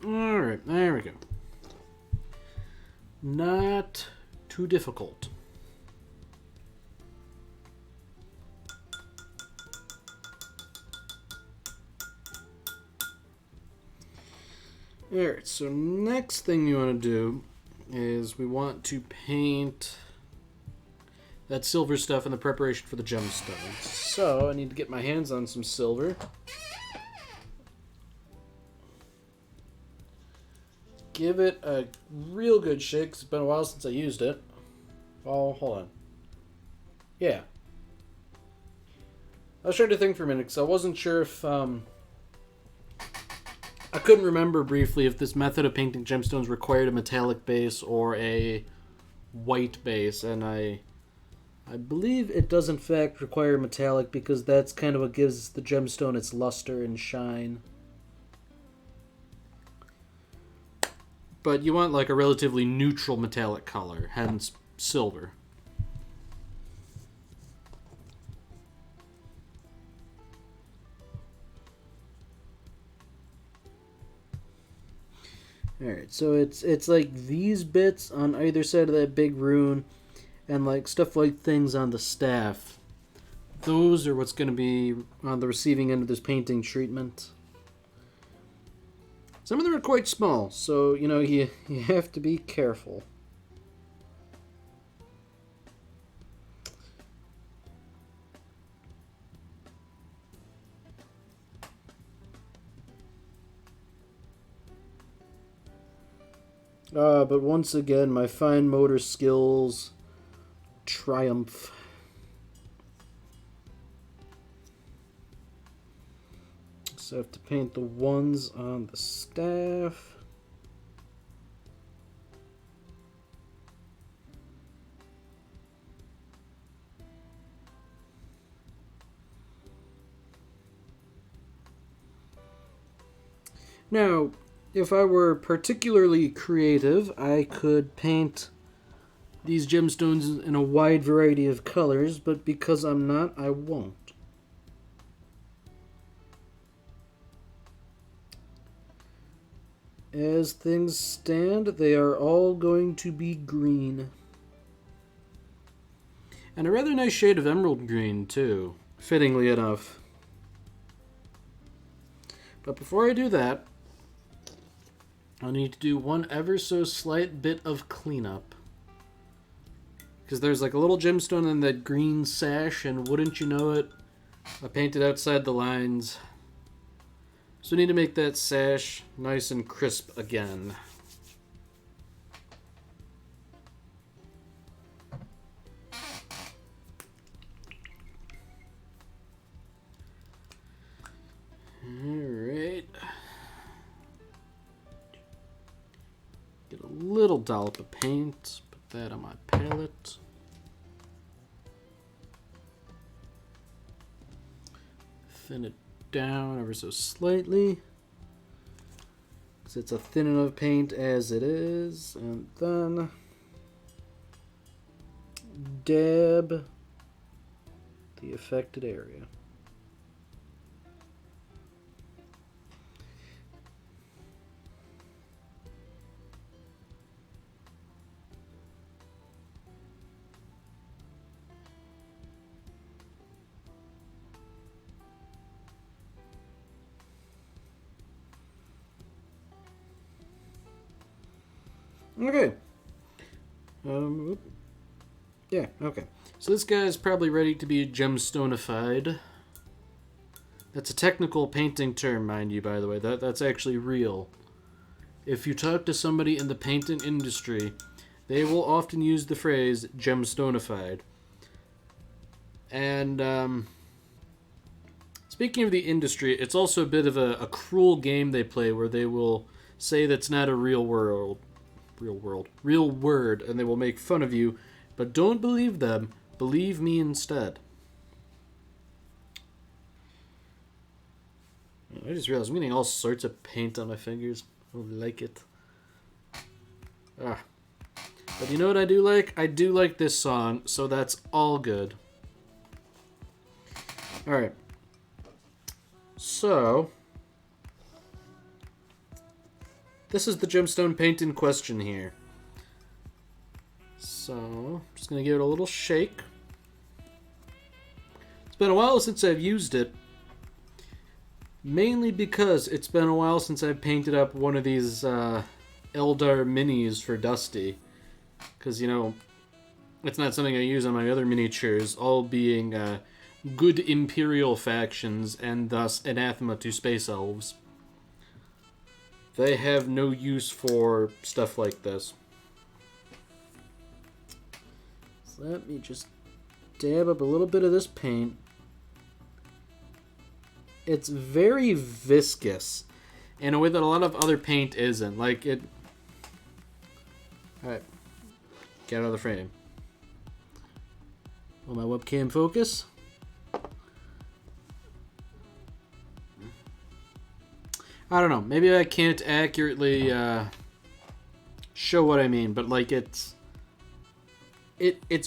Alright, there we go. Not too difficult. Alright, so next thing you want to do is we want to paint that silver stuff in the preparation for the gemstones. So I need to get my hands on some silver. Give it a real good shake. It's been a while since I used it. Oh, hold on. Yeah. I was trying to think for a minute because I wasn't sure if... I couldn't remember briefly if this method of painting gemstones required a metallic base or a white base. And I believe it does in fact require metallic because that's kind of what gives the gemstone its luster and shine. But you want like a relatively neutral metallic color, hence silver. Alright, so it's like these bits on either side of that big rune and like stuff like things on the staff. Those are what's going to be on the receiving end of this painting treatment. Some of them are quite small, so, you know, you have to be careful. But once again, my fine motor skills triumph. So I have to paint the ones on the staff. Now, if I were particularly creative, I could paint these gemstones in a wide variety of colors, but because I'm not, I won't. As things stand, they are all going to be green. And a rather nice shade of emerald green, too, fittingly enough. But before I do that, I'll need to do one ever so slight bit of cleanup. Because there's like a little gemstone in that green sash, and wouldn't you know it, I painted outside the lines. So we need to make that sash nice and crisp again. Alright. Get a little dollop of paint, put that on my palette. Thin it down ever so slightly, because it's a thin enough paint as it is, and then dab the affected area. Okay. Yeah, okay. So this guy's probably ready to be gemstonified. That's a technical painting term, mind you, by the way. That's actually real. If you talk to somebody in the painting industry, they will often use the phrase gemstonified. And it's Speaking of the industry, it's also a bit of a cruel game they play where they will say that's not a real word, and they will make fun of you, but don't believe them. Believe me instead. I just realized I'm getting all sorts of paint on my fingers. I don't like it. Ah. But you know what I do like? I do like this song, so that's all good. Alright. So, this is the gemstone paint in question here. So, I'm just going to give it a little shake. It's been a while since I've used it. Mainly because it's been a while since I've painted up one of these Eldar minis for Dusty. Because, you know, it's not something I use on my other miniatures, all being good Imperial factions and thus anathema to Space Elves. They have no use for stuff like this. So let me just dab up a little bit of this paint. It's very viscous in a way that a lot of other paint isn't. Like it... Alright. Get out of the frame. Will my webcam focus? I don't know. Maybe I can't accurately show what I mean, but like it's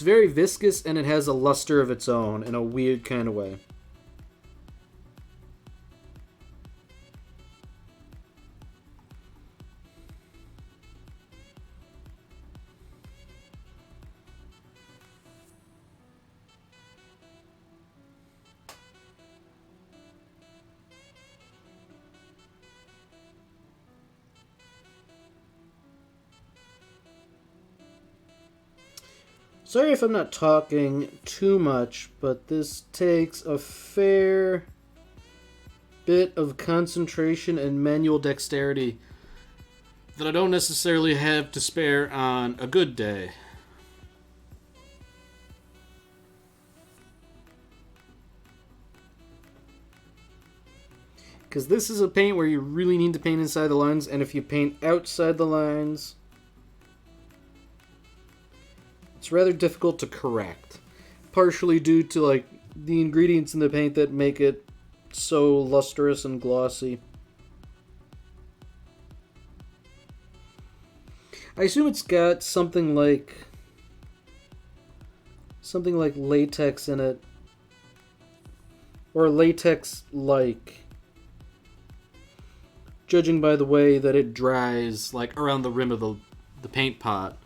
very viscous and it has a luster of its own in a weird kind of way. Sorry if I'm not talking too much, but this takes a fair bit of concentration and manual dexterity that I don't necessarily have to spare on a good day. Because this is a paint where you really need to paint inside the lines, and if you paint outside the lines, it's rather difficult to correct. Partially due to like the ingredients in the paint that make it so lustrous and glossy. I assume it's got something like latex in it, or latex-like, judging by the way that it dries like around the rim of the paint pot.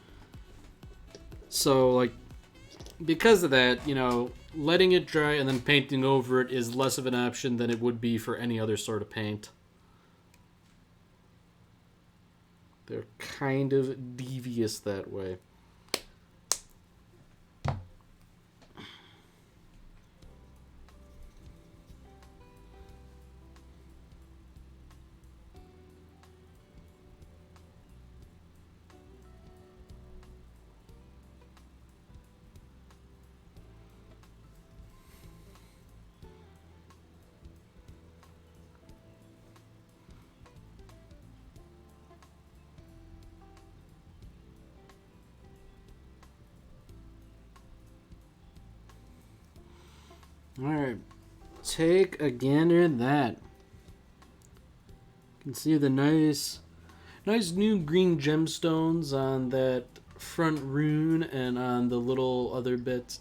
So, like, because of that, you know, letting it dry and then painting over it is less of an option than it would be for any other sort of paint. They're kind of devious that way. Alright, take a gander at that. You can see the nice new green gemstones on that front rune and on the little other bits.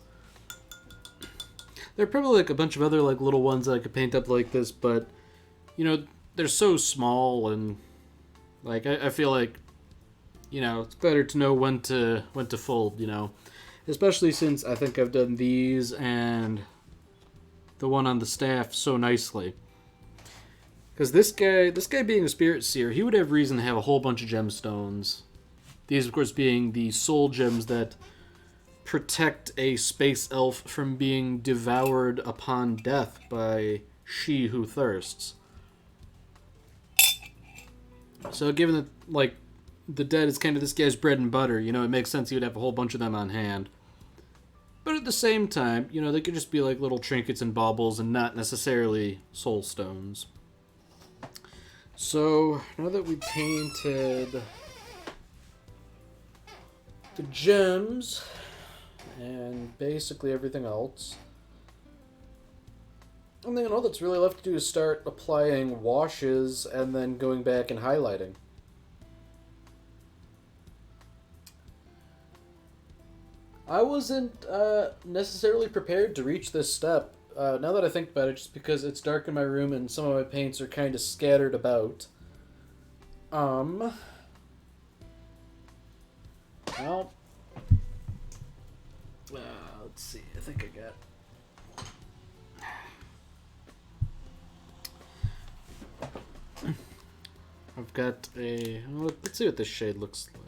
There are probably like a bunch of other like little ones that I could paint up like this, but you know, they're so small and like I feel like, you know, it's better to know when to fold, you know. Especially since I think I've done these and the one on the staff so nicely. Because this guy being a spirit seer, he would have reason to have a whole bunch of gemstones. These, of course, being the soul gems that protect a space elf from being devoured upon death by she who thirsts. So given that, like, the dead is kind of this guy's bread and butter, you know, it makes sense he would have a whole bunch of them on hand. But at the same time, you know, they could just be like little trinkets and baubles and not necessarily soul stones. So, now that we painted the gems and basically everything else, and then all that's really left to do is start applying washes and then going back and highlighting. I wasn't necessarily prepared to reach this step. Now that I think about it, just because it's dark in my room and some of my paints are kind of scattered about. Well, let's see. I think I got. I've got a. Let's see what this shade looks like.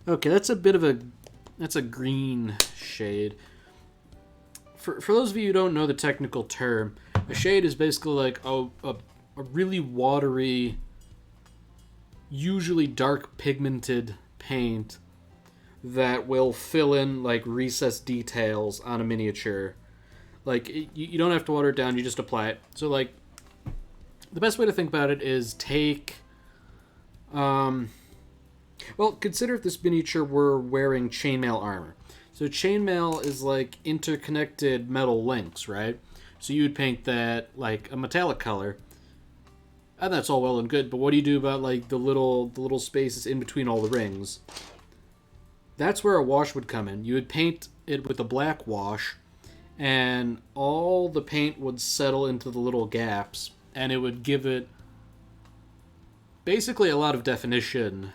Okay, that's a bit of a. That's a green shade. For those of you who don't know the technical term, a shade is basically like a really watery, usually dark pigmented paint that will fill in like recessed details on a miniature. Like, you don't have to water it down, you just apply it. So, like, the best way to think about it is take... well, consider if this miniature were wearing chainmail armor. So chainmail is like interconnected metal links, right? So you would paint that like a metallic color. And that's all well and good, but what do you do about like the little spaces in between all the rings? That's where a wash would come in. You would paint it with a black wash, and all the paint would settle into the little gaps, and it would give it basically a lot of definition.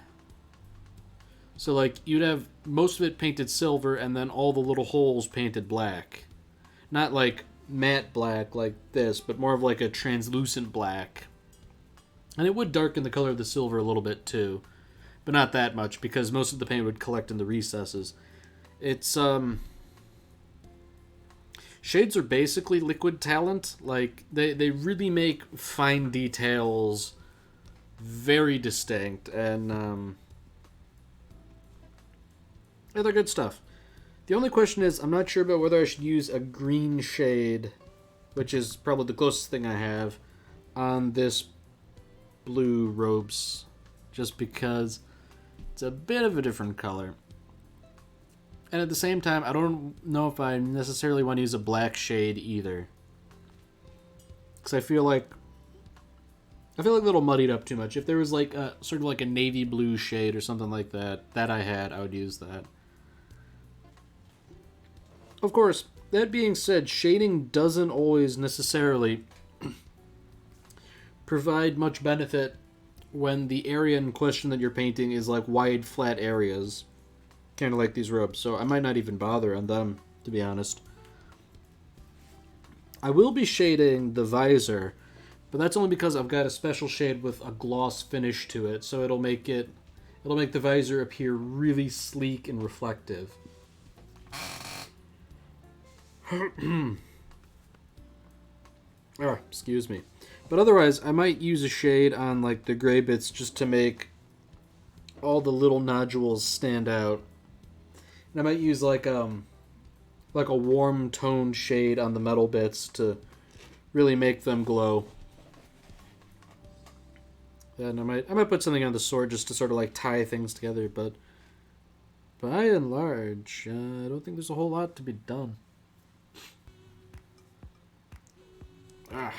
So, like, you'd have most of it painted silver, and then all the little holes painted black. Not like matte black like this, but more of like a translucent black. And it would darken the color of the silver a little bit, too. But not that much, because most of the paint would collect in the recesses. It's, shades are basically liquid talent. Like, they really make fine details very distinct, and, yeah, they're good stuff. The only question is, I'm not sure about whether I should use a green shade, which is probably the closest thing I have, on this blue robes, just because it's a bit of a different color. And at the same time, I don't know if I necessarily want to use a black shade either, because I feel like it'll muddied up too much. If there was like a sort of like a navy blue shade or something like that I would use that. Of course, that being said, shading doesn't always necessarily provide much benefit when the area in question that you're painting is like wide, flat areas. Kind of like these robes, so I might not even bother on them, to be honest. I will be shading the visor, but that's only because I've got a special shade with a gloss finish to it, so it'll make the visor appear really sleek and reflective. Excuse me. But otherwise, I might use a shade on like the gray bits just to make all the little nodules stand out. And I might use like a warm toned shade on the metal bits to really make them glow. And I might put something on the sword just to sort of like tie things together, but by and large, I don't think there's a whole lot to be done. Ah.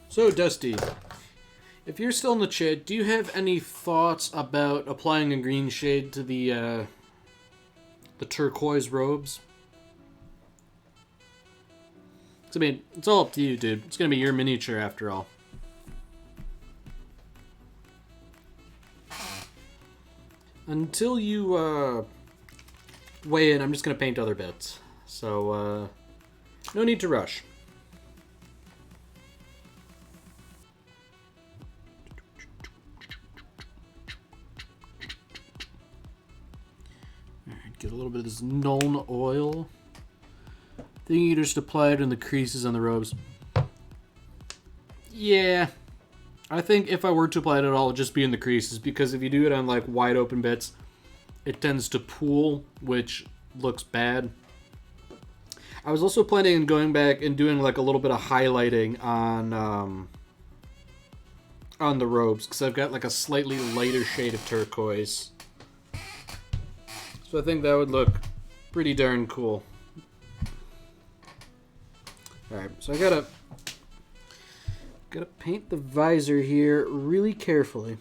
So, Dusty, if you're still in the chat, do you have any thoughts about applying a green shade to the turquoise robes? I mean, it's all up to you, dude. It's gonna be your miniature after all. Until you way in, I'm just going to paint other bits. So, no need to rush. Alright, get a little bit of this Nuln Oil. I think you just apply it in the creases on the robes. Yeah. I think if I were to apply it at all, it'd just be in the creases, because if you do it on like wide open bits, it tends to pool, which looks bad. I was also planning on going back and doing like a little bit of highlighting on the robes, because I've got like a slightly lighter shade of turquoise. So I think that would look pretty darn cool. Alright, so I gotta paint the visor here really carefully.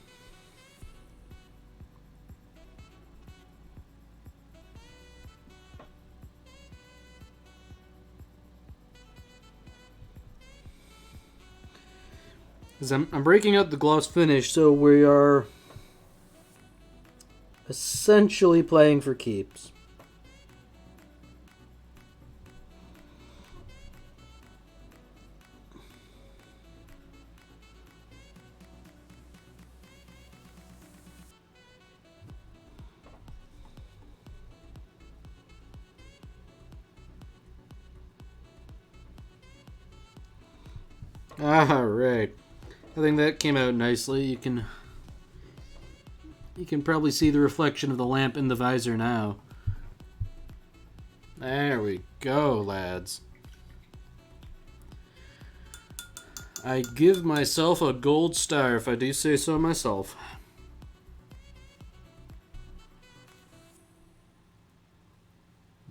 Because I'm breaking out the gloss finish, so we are essentially playing for keeps. Alright. I think that came out nicely. You can probably see the reflection of the lamp in the visor now. There we go, lads. I give myself a gold star, if I do say so myself.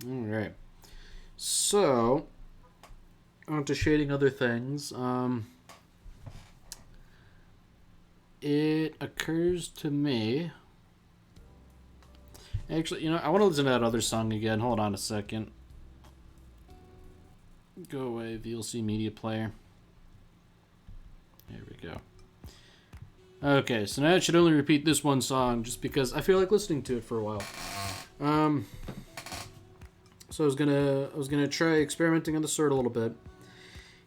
Alright. So, on to shading other things. It occurs to me... Actually, I want to listen to that other song again. Hold on a second. Go away, VLC Media Player. There we go. Okay, so now I should only repeat this one song, just because I feel like listening to it for a while. So I was gonna try experimenting on the sword a little bit.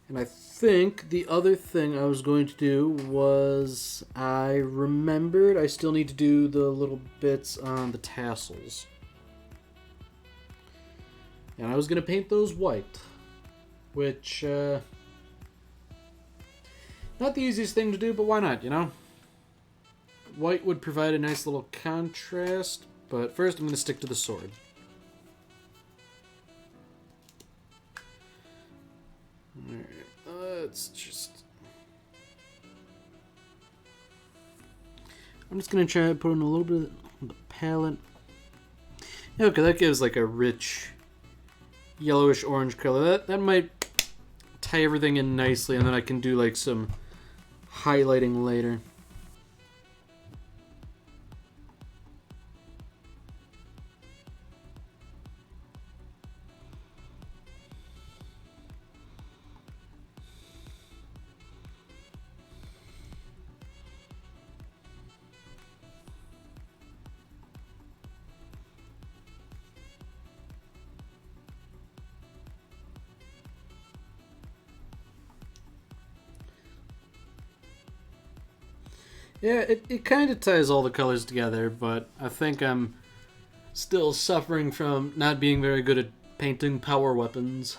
And I think the other thing I was going to do was, I remembered I still need to do the little bits on the tassels. And I was going to paint those white, which, not the easiest thing to do, but why not, White would provide a nice little contrast, but first I'm going to stick to the sword. Alright, let's just... I'm just going to try to put in a little bit of the palette. Okay, that gives like a rich yellowish orange color. That might tie everything in nicely, and then I can do like some highlighting later. Yeah, it kind of ties all the colors together, but I think I'm still suffering from not being very good at painting power weapons.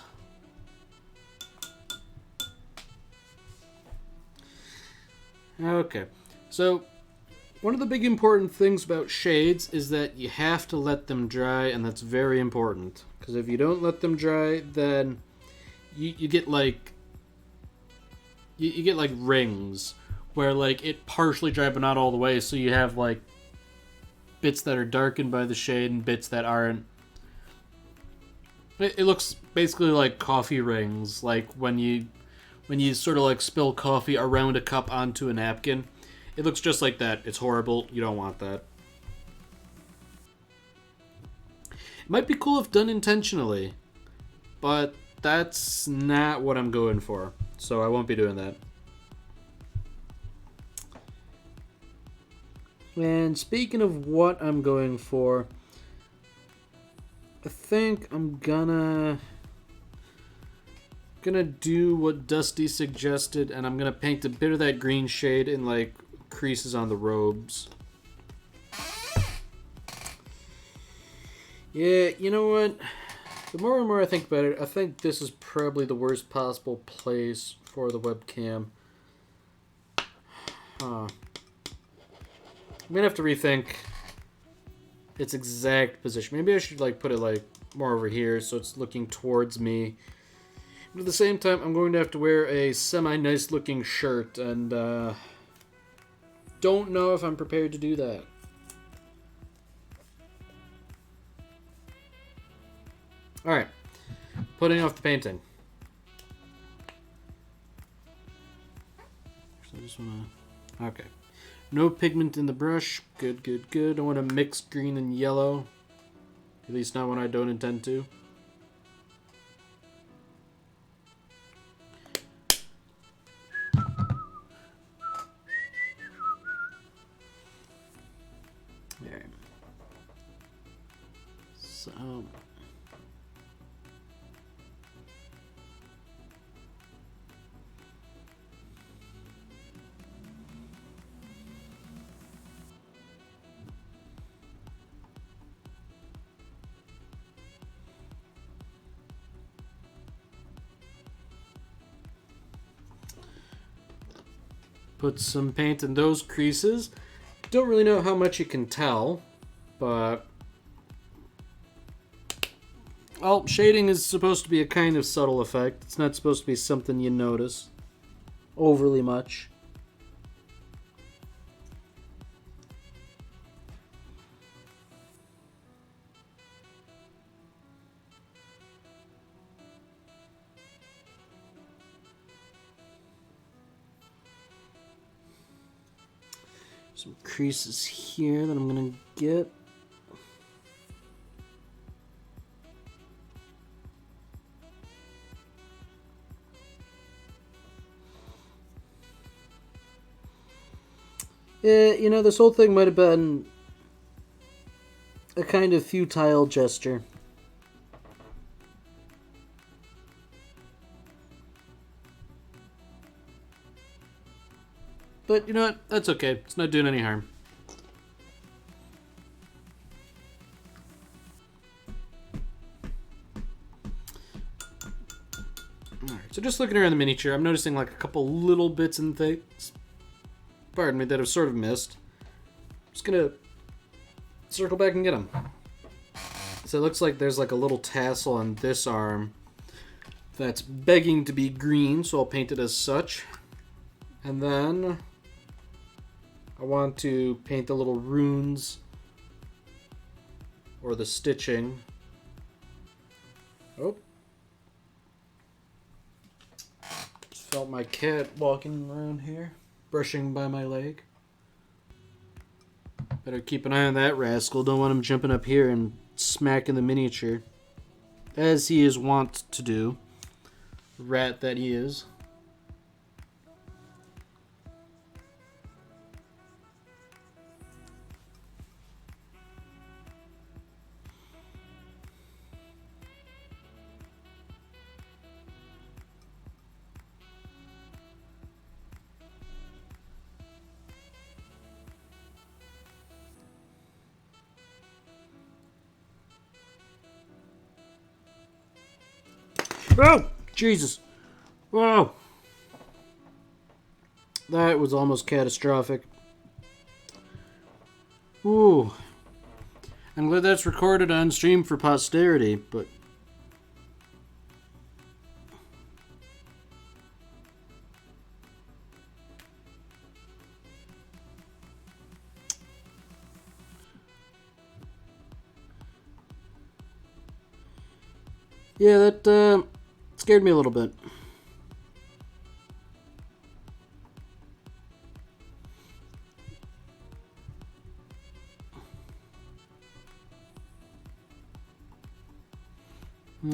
Okay, so one of the big important things about shades is that you have to let them dry, and that's very important. Because if you don't let them dry, then you get like... You get like rings, where like it partially dry but not all the way, so you have like bits that are darkened by the shade and bits that aren't. It looks basically like coffee rings, like when you sort of like spill coffee around a cup onto a napkin. It looks just like that. It's horrible. You don't want that. It might be cool if done intentionally, but that's not what I'm going for, so I won't be doing that. And speaking of what I'm going for, I think I'm gonna do what Dusty suggested, and I'm gonna paint a bit of that green shade in like creases on the robes. Yeah, you know what? The more and more I think about it, I think this is probably the worst possible place for the webcam. I'm gonna have to rethink its exact position. Maybe I should like put it like more over here so it's looking towards me. But at the same time, I'm going to have to wear a semi-nice looking shirt, and don't know if I'm prepared to do that. Alright, putting off the painting. So I just want to... Okay. No pigment in the brush. Good, good, good. I don't want to mix green and yellow. At least not when I don't intend to. There. So... Put some paint in those creases. Don't really know how much you can tell, but... Well, shading is supposed to be a kind of subtle effect. It's not supposed to be something you notice overly much. Some creases here that I'm gonna get. Yeah, you know, this whole thing might have been a kind of futile gesture. But you know what? That's okay. It's not doing any harm. Alright, so just looking around the miniature, I'm noticing like a couple little bits and things, pardon me, that I've sort of missed. Just gonna circle back and get them. So it looks like there's like a little tassel on this arm that's begging to be green, so I'll paint it as such. And then I want to paint the little runes or the stitching. Oh. Just felt my cat walking around here, brushing by my leg. Better keep an eye on that rascal. Don't want him jumping up here and smacking the miniature, as he is wont to do. Rat that he is. Oh, Jesus. Whoa. That was almost catastrophic. Ooh. I'm glad that's recorded on stream for posterity, but... yeah, that, scared me a little bit.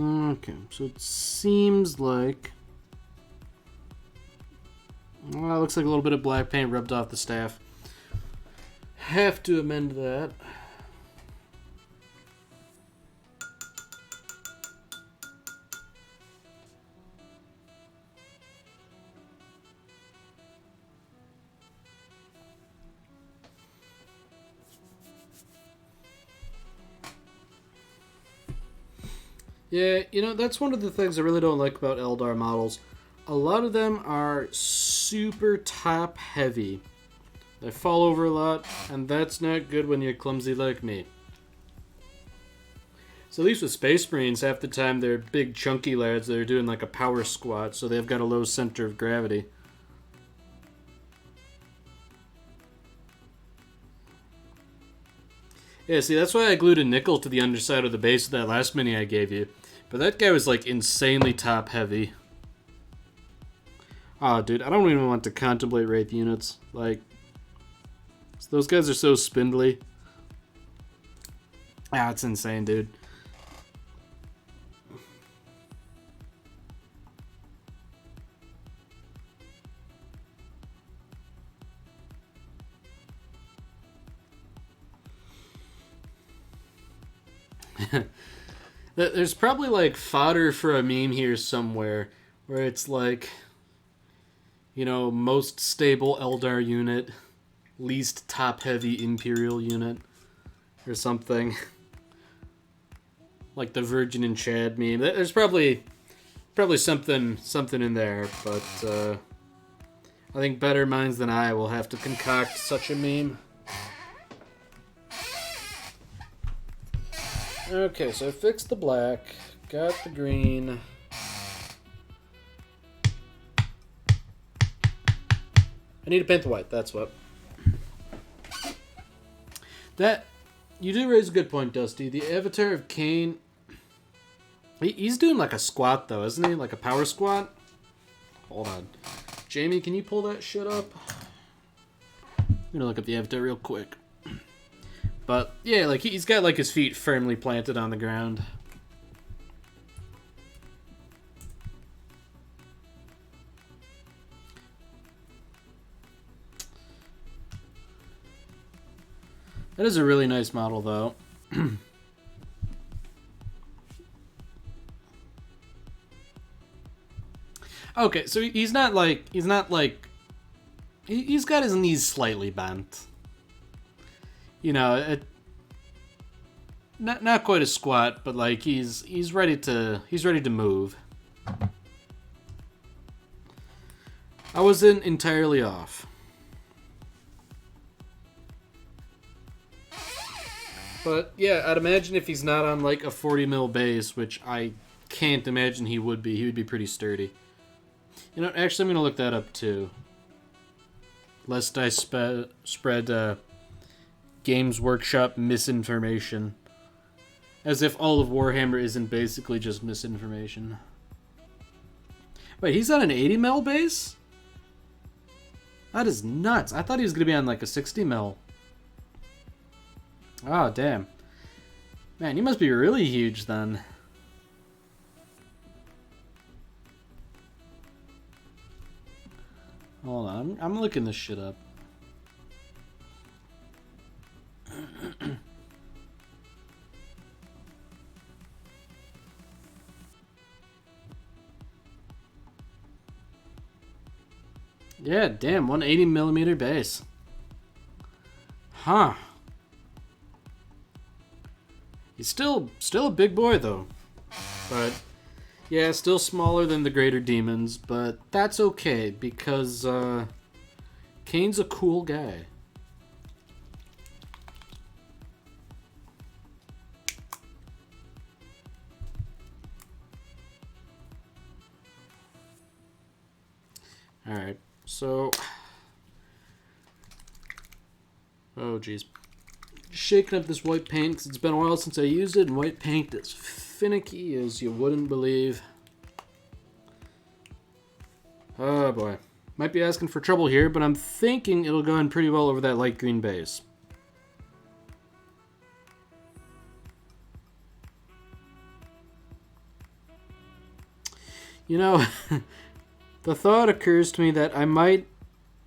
Okay, so it seems like... well, it looks like a little bit of black paint rubbed off the staff. Have to amend that. Yeah, you know, that's one of the things I really don't like about Eldar models. A lot of them are super top heavy. They fall over a lot, and that's not good when you're clumsy like me. So at least with Space Marines, half the time they're big chunky lads that are doing like a power squat, so they've got a low center of gravity. Yeah, see, that's why I glued a nickel to the underside of the base of that last mini I gave you. But that guy was like insanely top heavy. Oh, dude, I don't even want to contemplate Wraith units. Like, those guys are so spindly. Ah, it's insane, dude. There's probably like fodder for a meme here somewhere where it's like, you know, most stable Eldar unit, least top heavy Imperial unit, or something. Like the Virgin and Chad meme. There's probably something in there, but I think better minds than I will have to concoct such a meme. Okay, so I fixed the black, got the green. I need to paint the white, that's what. That, you do raise a good point, Dusty. The Avatar of Khaine, he's doing like a squat though, isn't he? Like a power squat? Hold on. Jamie, can you pull that shit up? I'm gonna look up the Avatar real quick. But, yeah, like, he's got, like, his feet firmly planted on the ground. That is a really nice model, though. Okay, so he's not, like, he's got his knees slightly bent. You know, not quite a squat, but like he's ready to move. I wasn't entirely off. But yeah, I'd imagine if he's not on like a 40 mil base, which I can't imagine he would be pretty sturdy. You know, actually, I'm gonna look that up too. Lest I spread Games Workshop misinformation. As if all of Warhammer isn't basically just misinformation. Wait, he's on an 80 mil base? That is nuts. I thought he was going to be on like a 60 mil. Oh, damn. Man, he must be really huge then. Hold on, I'm looking this shit up. Yeah, damn, 180 millimeter base. Huh. He's still a big boy though. But yeah, still smaller than the greater demons, but that's okay because Khaine's a cool guy. Alright, so... Oh, jeez. Shaking up this white paint because it's been a while since I used it, and white paint is finicky as you wouldn't believe. Oh, boy. Might be asking for trouble here, but I'm thinking it'll go in pretty well over that light green base. You know... The thought occurs to me that I might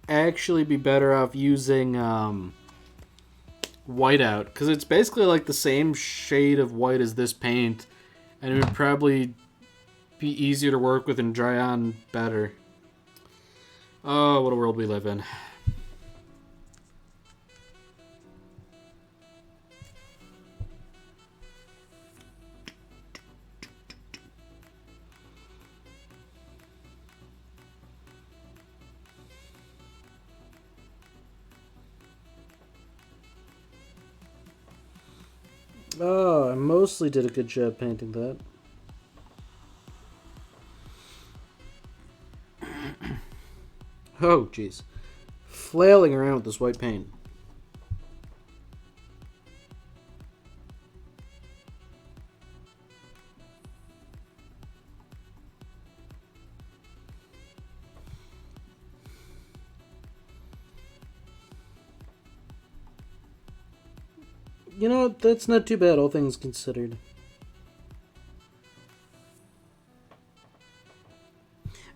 actually be better off using whiteout, because it's basically like the same shade of white as this paint, and it would probably be easier to work with and dry on better. Oh, what a world we live in. Oh, I mostly did a good job painting that. Oh, jeez. Flailing around with this white paint. You know what? That's not too bad, all things considered.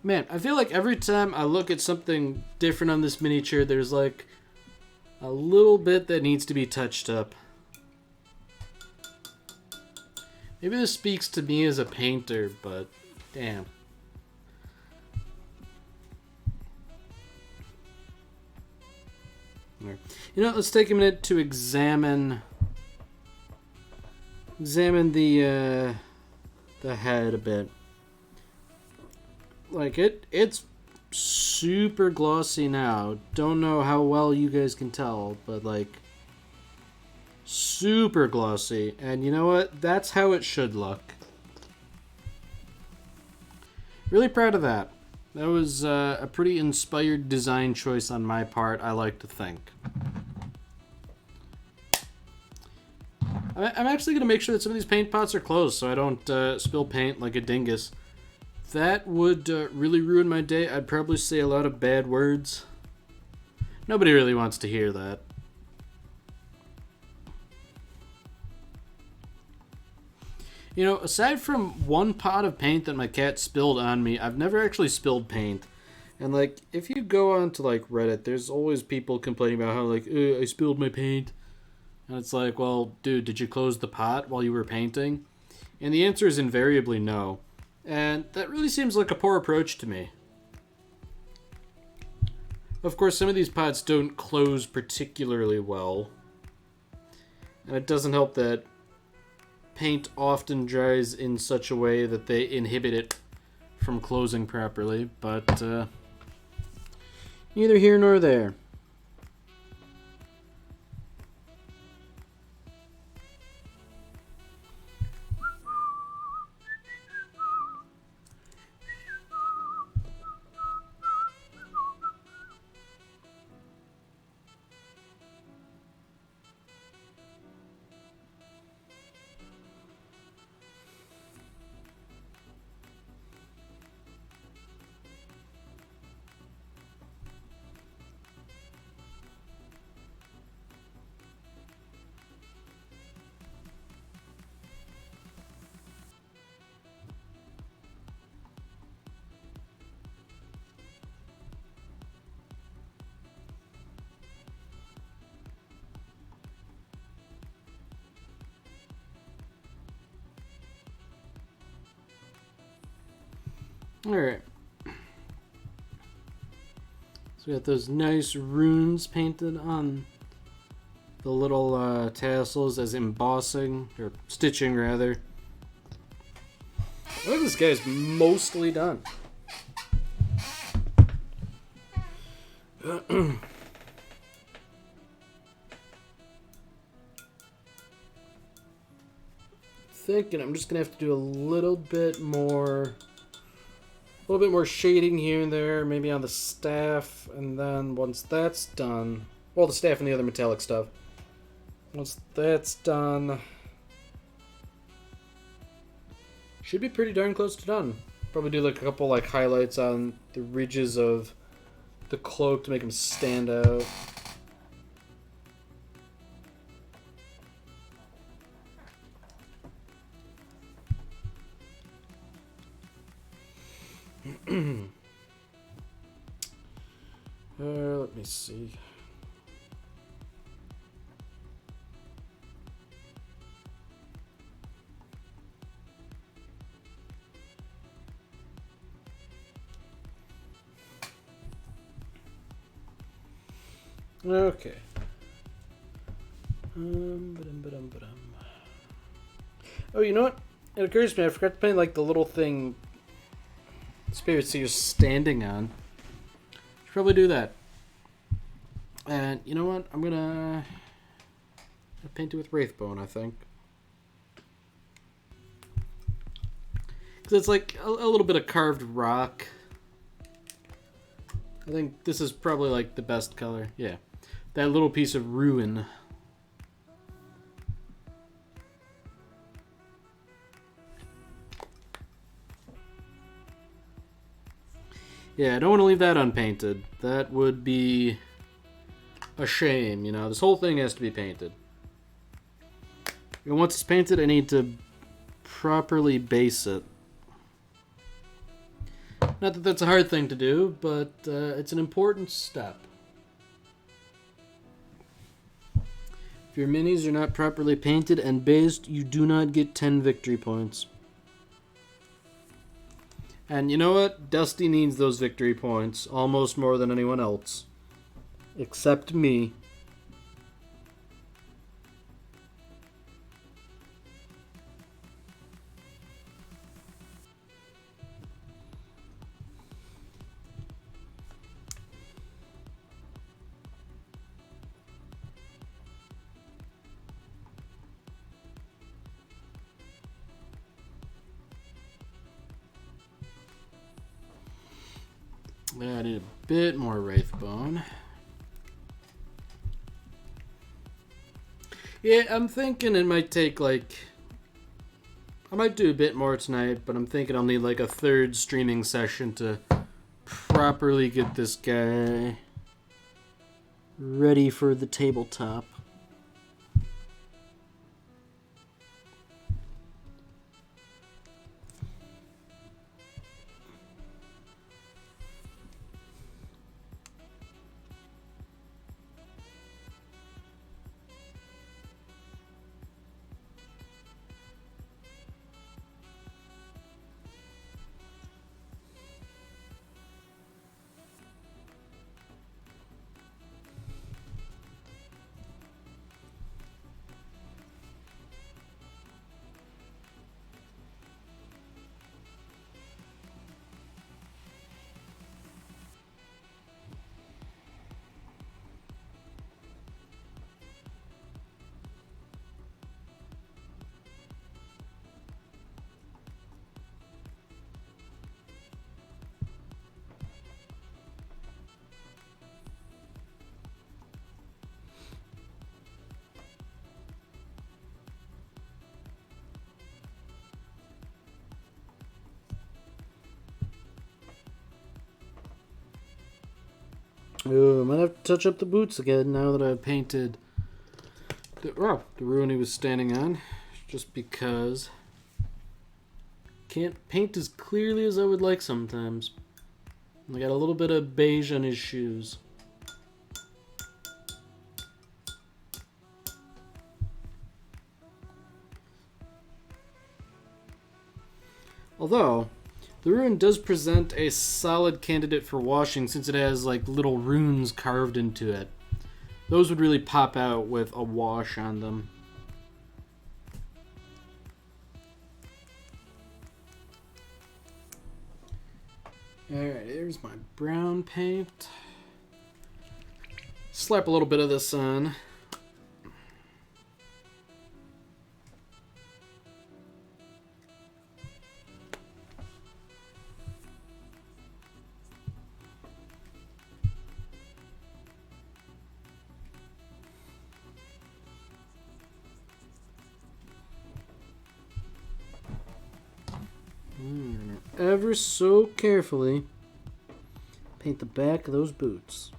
Man, I feel like every time I look at something different on this miniature, there's like a little bit that needs to be touched up. Maybe this speaks to me as a painter, but damn. You know, let's take a minute to examine the head a bit. Like it's super glossy now. Don't know how well you guys can tell, but like super glossy. And you know what? That's how it should look. Really proud of that. That was a pretty inspired design choice on my part, I like to think. I'm actually going to make sure that some of these paint pots are closed so I don't spill paint like a dingus. That would really ruin my day. I'd probably say a lot of bad words. Nobody really wants to hear that. You know, aside from one pot of paint that my cat spilled on me, I've never actually spilled paint. And, like, if you go on to, like, Reddit, there's always people complaining about how, like, I spilled my paint. And it's like, well, dude, did you close the pot while you were painting? And the answer is invariably no. And that really seems like a poor approach to me. Of course, some of these pots don't close particularly well. And it doesn't help that paint often dries in such a way that they inhibit it from closing properly, but neither here nor there. Alright. So we got those nice runes painted on the little tassels as embossing, or stitching rather. I think this guy's mostly done. Thinking I'm just gonna have to do a little bit more shading here and there, maybe on the staff, and then once that's done, well, the staff and the other metallic stuff. Once that's done, should be pretty darn close to done. Probably do like a couple like highlights on the ridges of the cloak to make them stand out. Let me see. Okay. Oh, you know what? It occurs to me, I forgot to paint like the little thing Spirit Seer's standing on. Should probably do that. And you know what? I'm gonna paint it with Wraithbone, I think. It's like a little bit of carved rock. I think this is probably like the best color. Yeah. That little piece of ruin. Yeah, I don't want to leave that unpainted. That would be a shame, you know. This whole thing has to be painted. And once it's painted, I need to properly base it. Not that that's a hard thing to do, but it's an important step. If your minis are not properly painted and based, you do not get 10 victory points. And you know what? Dusty needs those victory points almost more than anyone else. Except me. I need a bit more Wraithbone. Yeah, I'm thinking it might take like... I might do a bit more tonight, but I'm thinking I'll need like a third streaming session to properly get this guy ready for the tabletop. Oh, I might have to touch up the boots again now that I've painted the ruin he was standing on. Just because can't paint as clearly as I would like sometimes. I got a little bit of beige on his shoes. Although, the ruin does present a solid candidate for washing since it has like little runes carved into it. Those would really pop out with a wash on them. Alright, here's my brown paint. Slap a little bit of this on. Ever so carefully paint the back of those boots.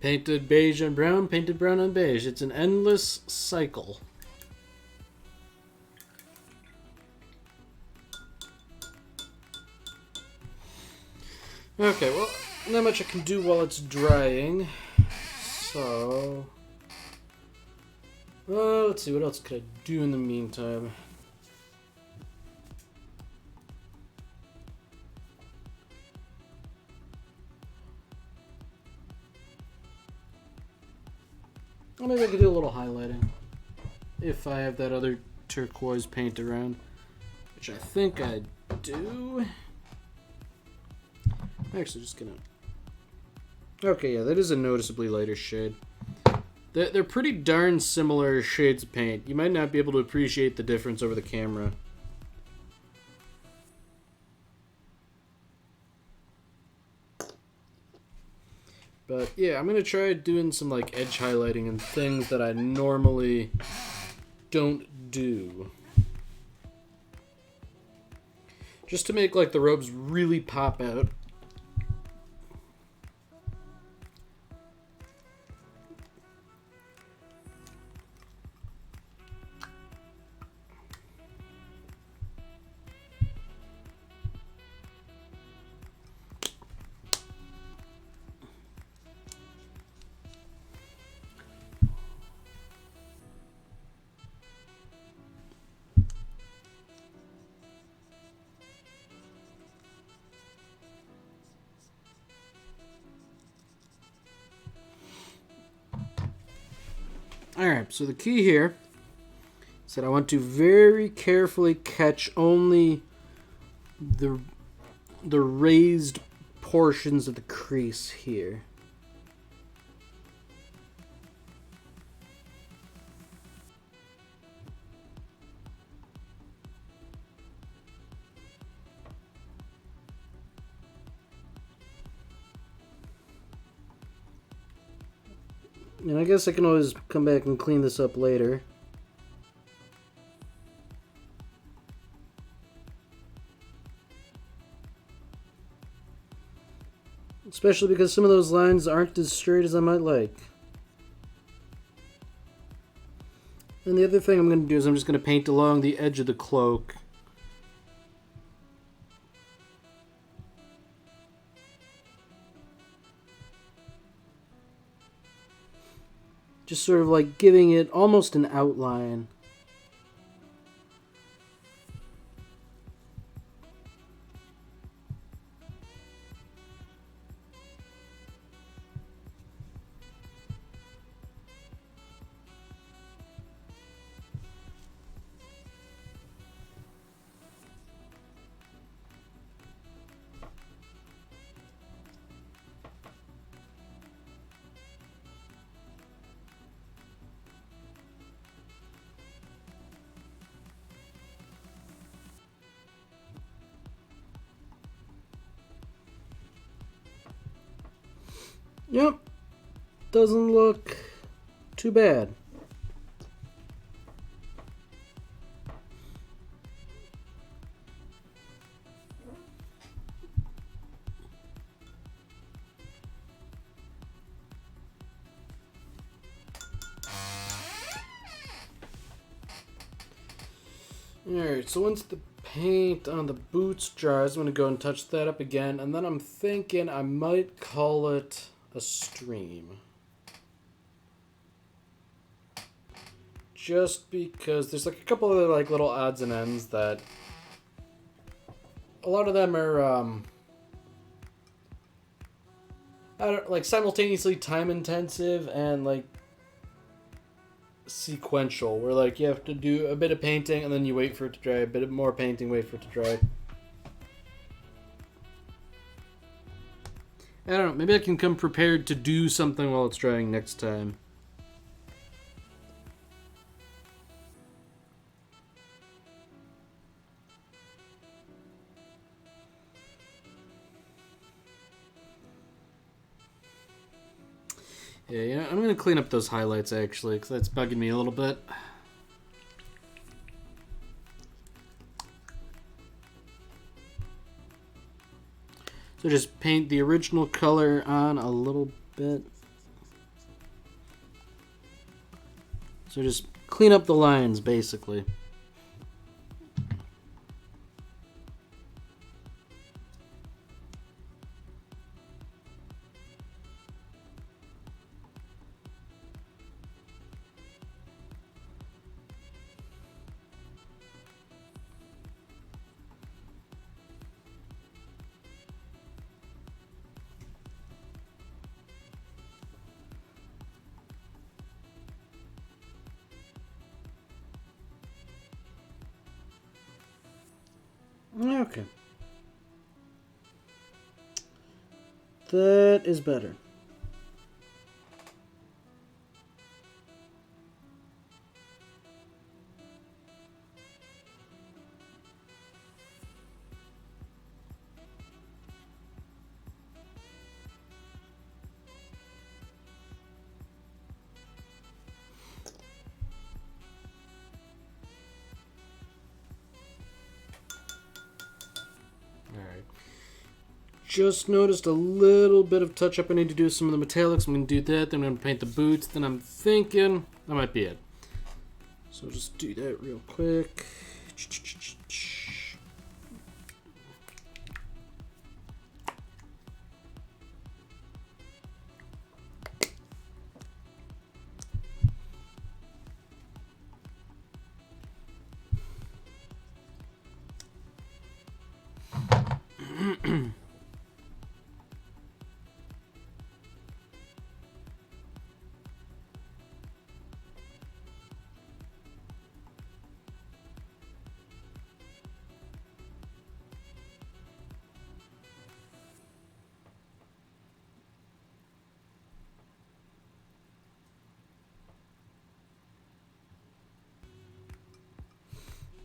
Painted beige on brown, painted brown on beige. It's an endless cycle. Okay, well, not much I can do while it's drying. So... let's see, what else could I do in the meantime? Well, maybe I could do a little highlighting. If I have that other turquoise paint around. Which I think I do. I'm actually just gonna... Okay, yeah, that is a noticeably lighter shade. They're pretty darn similar shades of paint. You might not be able to appreciate the difference over the camera. But yeah, I'm gonna try doing some like edge highlighting and things that I normally don't do. Just to make like the robes really pop out. Alright, so the key here is that I want to very carefully catch only the raised portions of the crease here. And I guess I can always come back and clean this up later. Especially because some of those lines aren't as straight as I might like. And the other thing I'm going to do is I'm just going to paint along the edge of the cloak. Just sort of like giving it almost an outline. Yep, doesn't look too bad. Alright, so once the paint on the boots dries, I'm going to go and touch that up again, and then I'm thinking I might call it a stream. Just because there's like a couple of like little odds and ends that a lot of them are I don't like simultaneously time intensive and like sequential, where like you have to do a bit of painting and then you wait for it to dry, a bit of more painting, wait for it to dry. I don't know, maybe I can come prepared to do something while it's drying next time. Yeah, you know, I'm going to clean up those highlights actually, because that's bugging me a little bit. So just paint the original color on a little bit. So just clean up the lines, basically. Okay. That is better. Alright. Just noticed a little bit of touch up I need to do with some of the metallics. I'm going to do that, then I'm going to paint the boots, then I'm thinking that might be it. So just do that real quick.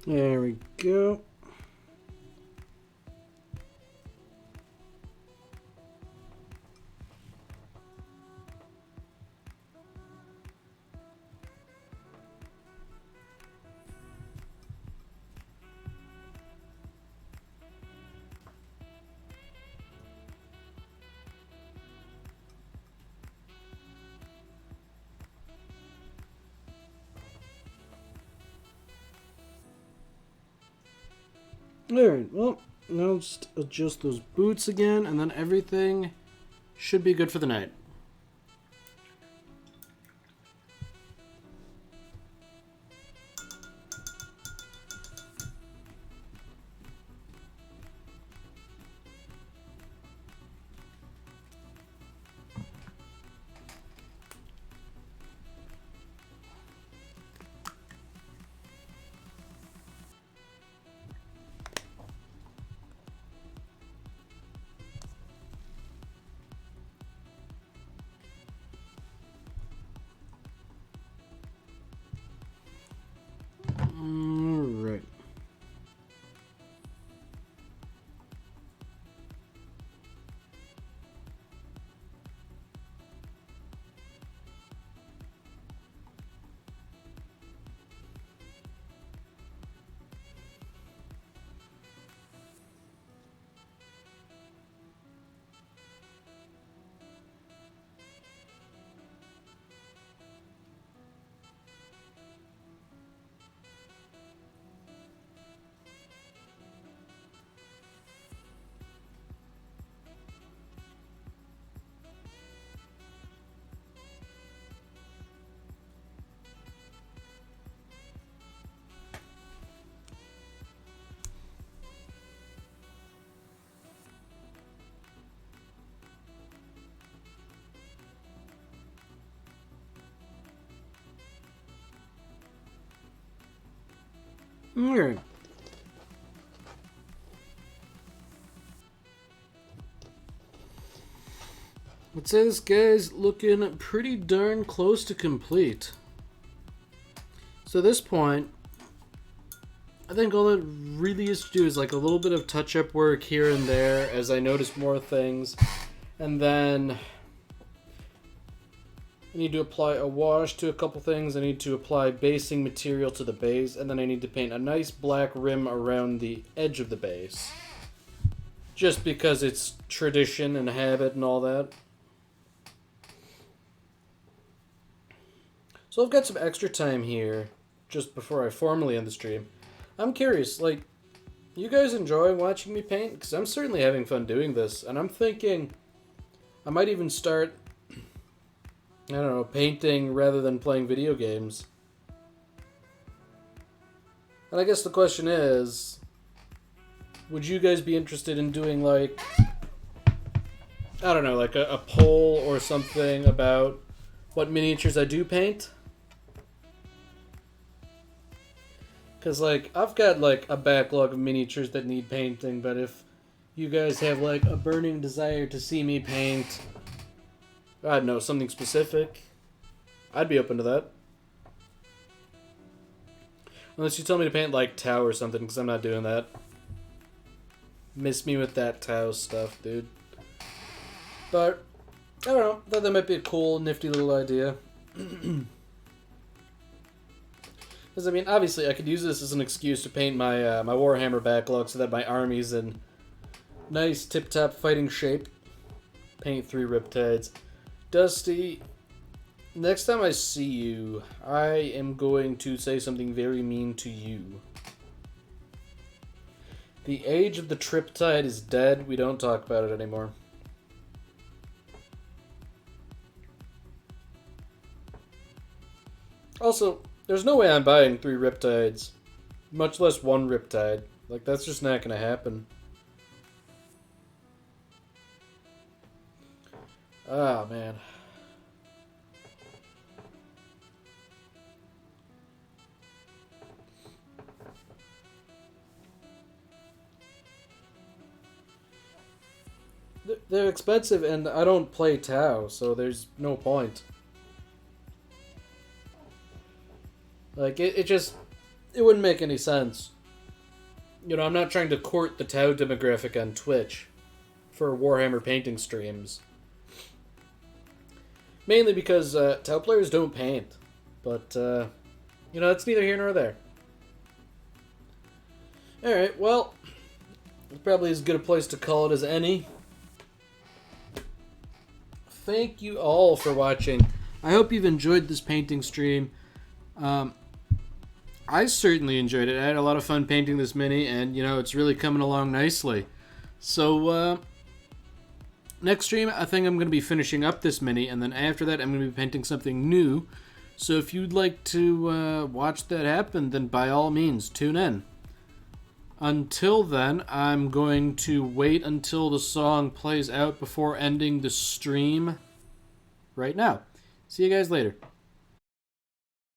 There we go. Alright, well, now just adjust those boots again, and then everything should be good for the night. Alright. Alright. I'd say this guy's looking pretty darn close to complete. So at this point, I think all it really is to do is like a little bit of touch-up work here and there as I notice more things. And then I need to apply a wash to a couple things. I need to apply basing material to the base. And then I need to paint a nice black rim around the edge of the base. Just because it's tradition and habit and all that. So I've got some extra time here, just before I formally end the stream. I'm curious, like, you guys enjoy watching me paint? Because I'm certainly having fun doing this, and I'm thinking I might even start, I don't know, painting rather than playing video games. And I guess the question is, would you guys be interested in doing, like, I don't know, like a poll or something about what miniatures I do paint? Because, like, I've got, like, a backlog of miniatures that need painting, but if you guys have, like, a burning desire to see me paint, I don't know, something specific, I'd be open to that. Unless you tell me to paint, like, Tau or something, because I'm not doing that. Miss me with that Tau stuff, dude. But, I don't know, thought that might be a cool, nifty little idea. Because, I mean, obviously, I could use this as an excuse to paint my my Warhammer backlog so that my army's in nice, tip-top fighting shape. Paint 3 Riptides. Dusty, next time I see you, I am going to say something very mean to you. The age of the Triptide is dead. We don't talk about it anymore. Also, there's no way I'm buying 3 Riptides, much less 1 Riptide. Like, that's just not gonna happen. Ah, man. They're expensive, and I don't play Tau, so there's no point. Like, it wouldn't make any sense. You know, I'm not trying to court the Tau demographic on Twitch for Warhammer painting streams. Mainly because Tau players don't paint. But, you know, that's neither here nor there. Alright, well, it's probably as good a place to call it as any. Thank you all for watching. I hope you've enjoyed this painting stream. I certainly enjoyed it. I had a lot of fun painting this mini, and, you know, it's really coming along nicely. So, next stream, I think I'm going to be finishing up this mini, and then after that, I'm going to be painting something new. So if you'd like to watch that happen, then by all means, tune in. Until then, I'm going to wait until the song plays out before ending the stream right now. See you guys later.